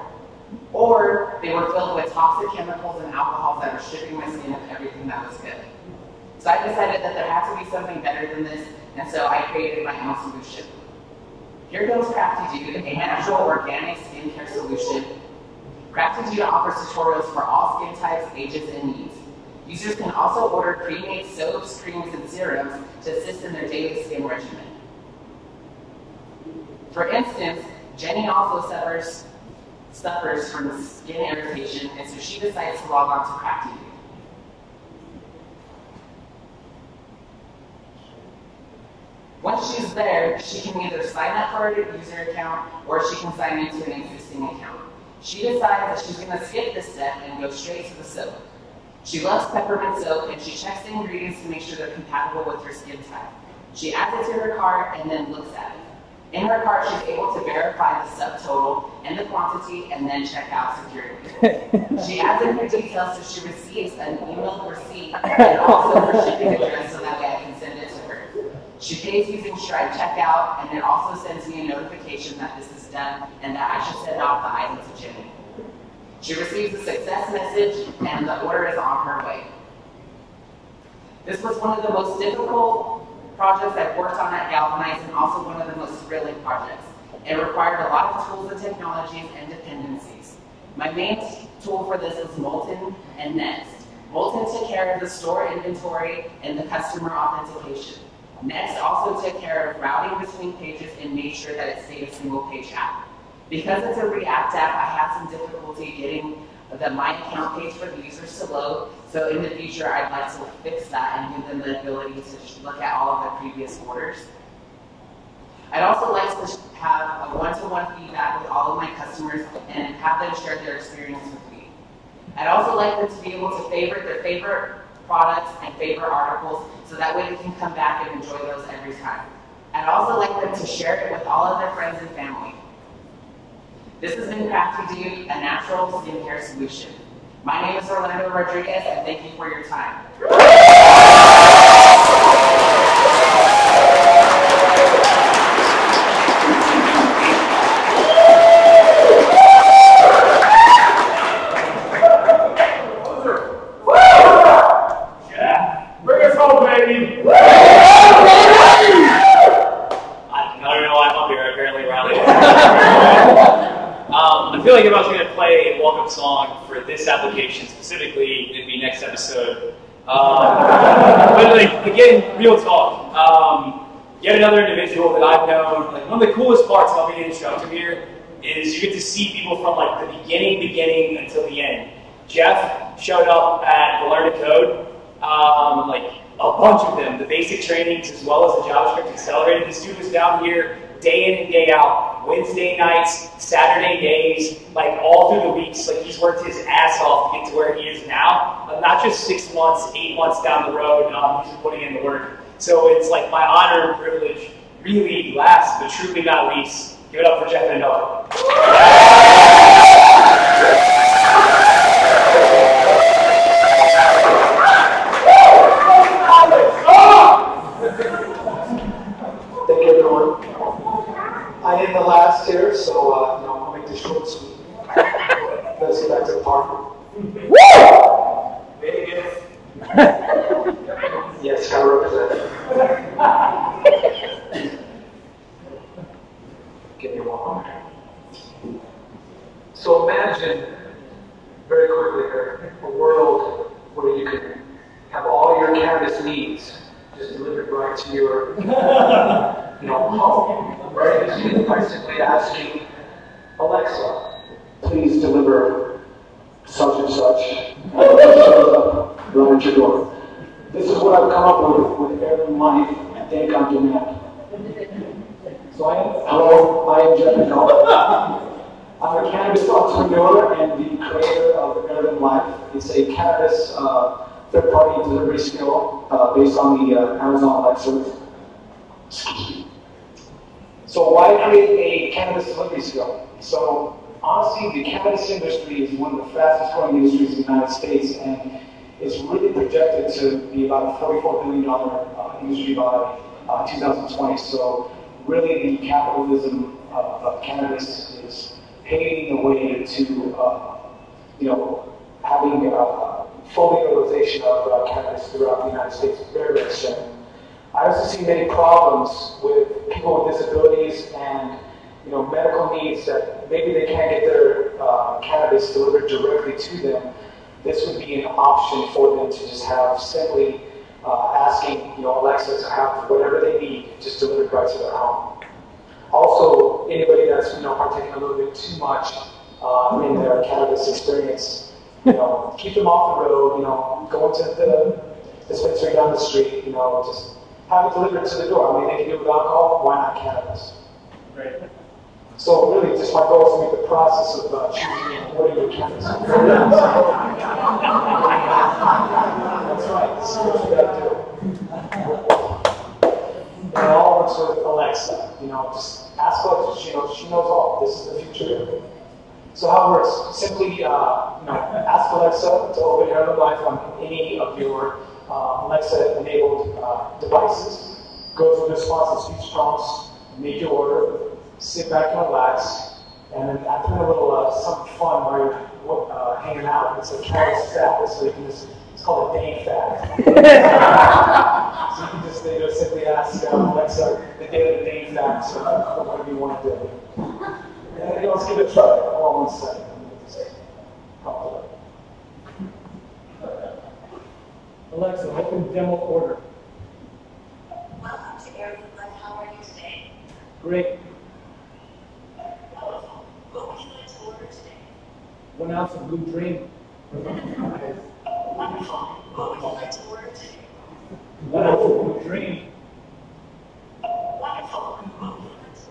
Or they were filled with toxic chemicals and alcohols that were stripping my skin of everything that was good. So I decided that there had to be something better than this, and so I created my own solution. Here goes Crafty Dude, a natural organic skincare solution. Crafty Dude offers tutorials for all skin types, ages, and needs. Users can also order pre-made soaps, creams, and serums to assist in their daily skin regimen. For instance, Jenny also suffers from skin irritation, and so she decides to log on to Crafty Dude. Once she's there, she can either sign up for a user account or she can sign into an existing account. She decides that she's going to skip this step and go straight to the soap. She loves peppermint soap, and she checks the ingredients to make sure they're compatible with her skin type. She adds it to her cart and then looks at it. In her cart, she's able to verify the subtotal and the quantity and then check out securely. She adds in her details so she receives an emailed receipt and also her shipping address so that way I can send it to her. She pays using Stripe checkout, and it also sends me a notification that this is done and that I should send off the item to Jenny. She receives a success message and the order is on her way. This was one of the most difficult projects I've worked on at Galvanize and also one of the most thrilling projects. It required a lot of tools and technologies and dependencies. My main tool for this was Molten and Next. Molten took care of the store inventory and the customer authentication. Next also took care of routing between pages and made sure that it stayed a single page app. Because it's a React app, I had some difficulty getting the My Account page for the users to load, so in the future I'd like to fix that and give them the ability to look at all of the previous orders. I'd also like to have a one-to-one feedback with all of my customers and have them share their experience with me. I'd also like them to be able to favorite their favorite products and favorite articles so that way they can come back and enjoy those every time. I'd also like them to share it with all of their friends and family. This has been Crafty Dude, a natural skincare solution. My name is Orlando Rodriguez, and thank you for your time. Yeah, bring us home, baby. I don't know why I'm up here, apparently, Riley. I feel like if I was going to play a welcome song for this application specifically, it'd be next episode. But like, again, real talk. Yet another individual that I've known. Like, one of the coolest parts about being an instructor here is you get to see people from like the beginning until the end. Jeff showed up at the Learn to Code, like a bunch of them, the basic trainings as well as the JavaScript Accelerated. This dude was down here day in and day out Wednesday nights, Saturday days, like all through the weeks. Like he's worked his ass off to get to where he is now. Not just 6 months, 8 months down the road, he's been putting in the work. So it's like my honor and privilege, really last but truly not least. Give it up for Jeff and Noah. Thank you, everyone. I am the last here, so I'll make this short and sweet. Let's get back to the party. Vegas. Yes, gotta represent. Give me one moment. So imagine, very quickly here, a world where you can have all your cannabis needs just delivered right to your home. Right? By simply asking Alexa, please deliver such and such. And it just shows up right at your door. This is what I've come up with Heirloom Life and Think on Demand. So I am Jeff Noah. I'm a cannabis entrepreneur and the creator of Heirloom Life. It's a cannabis third-party delivery skill based on the Amazon Alexa. So why create a cannabis delivery skill? So honestly, the cannabis industry is one of the fastest growing industries in the United States, and it's really projected to be about a $44 billion industry by 2020. So really the capitalism of cannabis is paving the way to having full legalization of cannabis throughout the United States very, very soon. I also see many problems with people with disabilities and medical needs that maybe they can't get their cannabis delivered directly to them. This would be an option for them to just have simply asking Alexa to have whatever they need just delivered right to their home. Also, anybody that's partaking a little bit too much in their cannabis experience, keep them off the road. Go into the dispensary down the street. Just have it delivered to the door. I mean, they can do it with alcohol. Why not cannabis? Right. So really, just my goal is to make the process of choosing what are your cannabis. That's right. This is what you got to do. And it all works with Alexa. Just ask Alexa. She knows all. This is the future. So how it works? Simply, ask Alexa to open Heirloom Life on any of your Alexa-enabled devices. Go through the responsive speech prompts, make your order, sit back and relax, and then after a little something fun while you're hanging out, it's a cannabis fact, so you can just, it's called a day fact. So you can just simply ask Alexa the day of the day fact, so whatever you want to do. And let's give it a try. Hold on one second. Alexa, open demo order. Welcome to Heirloom Life. How are you today? Great. What would you like to order today? 1 ounce of Blue Dream. Wonderful. What would you like to order today? 1 ounce of Blue Dream. Wonderful. What would you like to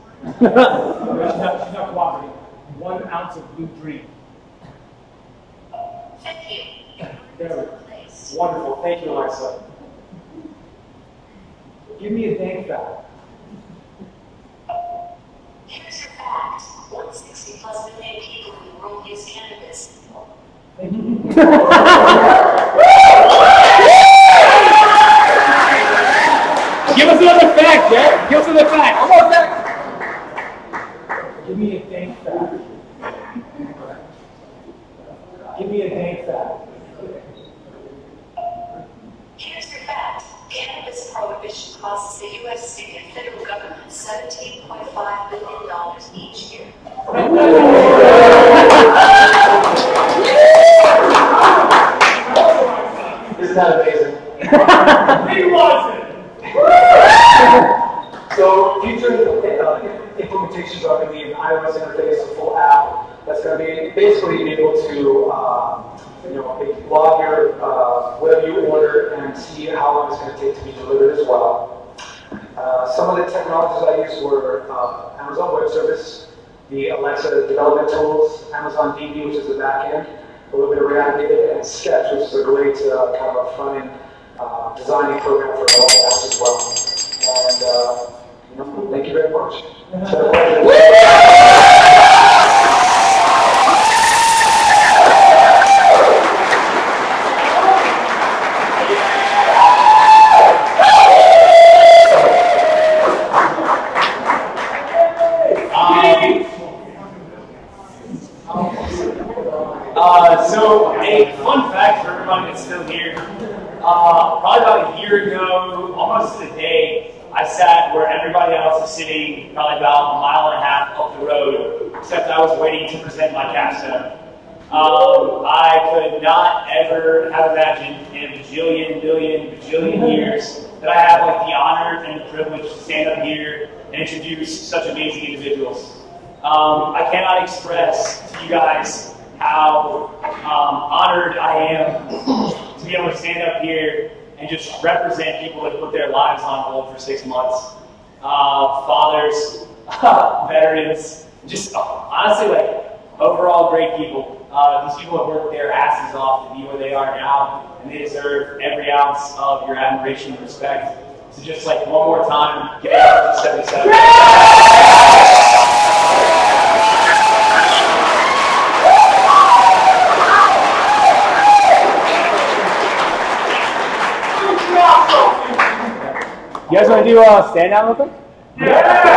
order? She's not cooperating. 1 ounce of Blue Dream. Thank you. There we go. Wonderful. Thank you, Alexa. Give me a dang fact. Here's your fact. 160 plus million people in the world use cannabis. Thank you. Give us another fact, Jeff. Give us another fact. One more fact. Give me a dang fact. Give me a dang fact. Here's your fact. Cannabis prohibition costs the U.S. state and federal government $17.5 billion each year. Isn't that amazing? He wasn't! So future implementations are going to be an iOS interface, a full app that's going to be basically able to log your whatever you order and see how long it's going to take to be delivered as well. Some of the technologies I used were Amazon Web Service, the Alexa development tools, Amazon DB, which is the back end, a little bit of React Native, and Sketch, which is a great kind of a front end designing program for all apps as well. And thank you very much. It's been a pleasure. So a fun fact for everyone that's still here, probably about a year ago, almost to the day, I sat where everybody else is sitting, probably about a mile and a half up the road, except I was waiting to present my capstone. I could not ever have imagined in a bajillion, billion, bajillion years that I have like the honor and the privilege to stand up here and introduce such amazing individuals. I cannot express to you guys how honored I am to be able to stand up here and just represent people that put their lives on hold for 6 months. Fathers, veterans, just honestly like overall great people. These people have worked their asses off to be where they are now, and they deserve every ounce of your admiration and respect. So just like one more time, give it up to G77. You guys want to do stand down real quick? Yeah!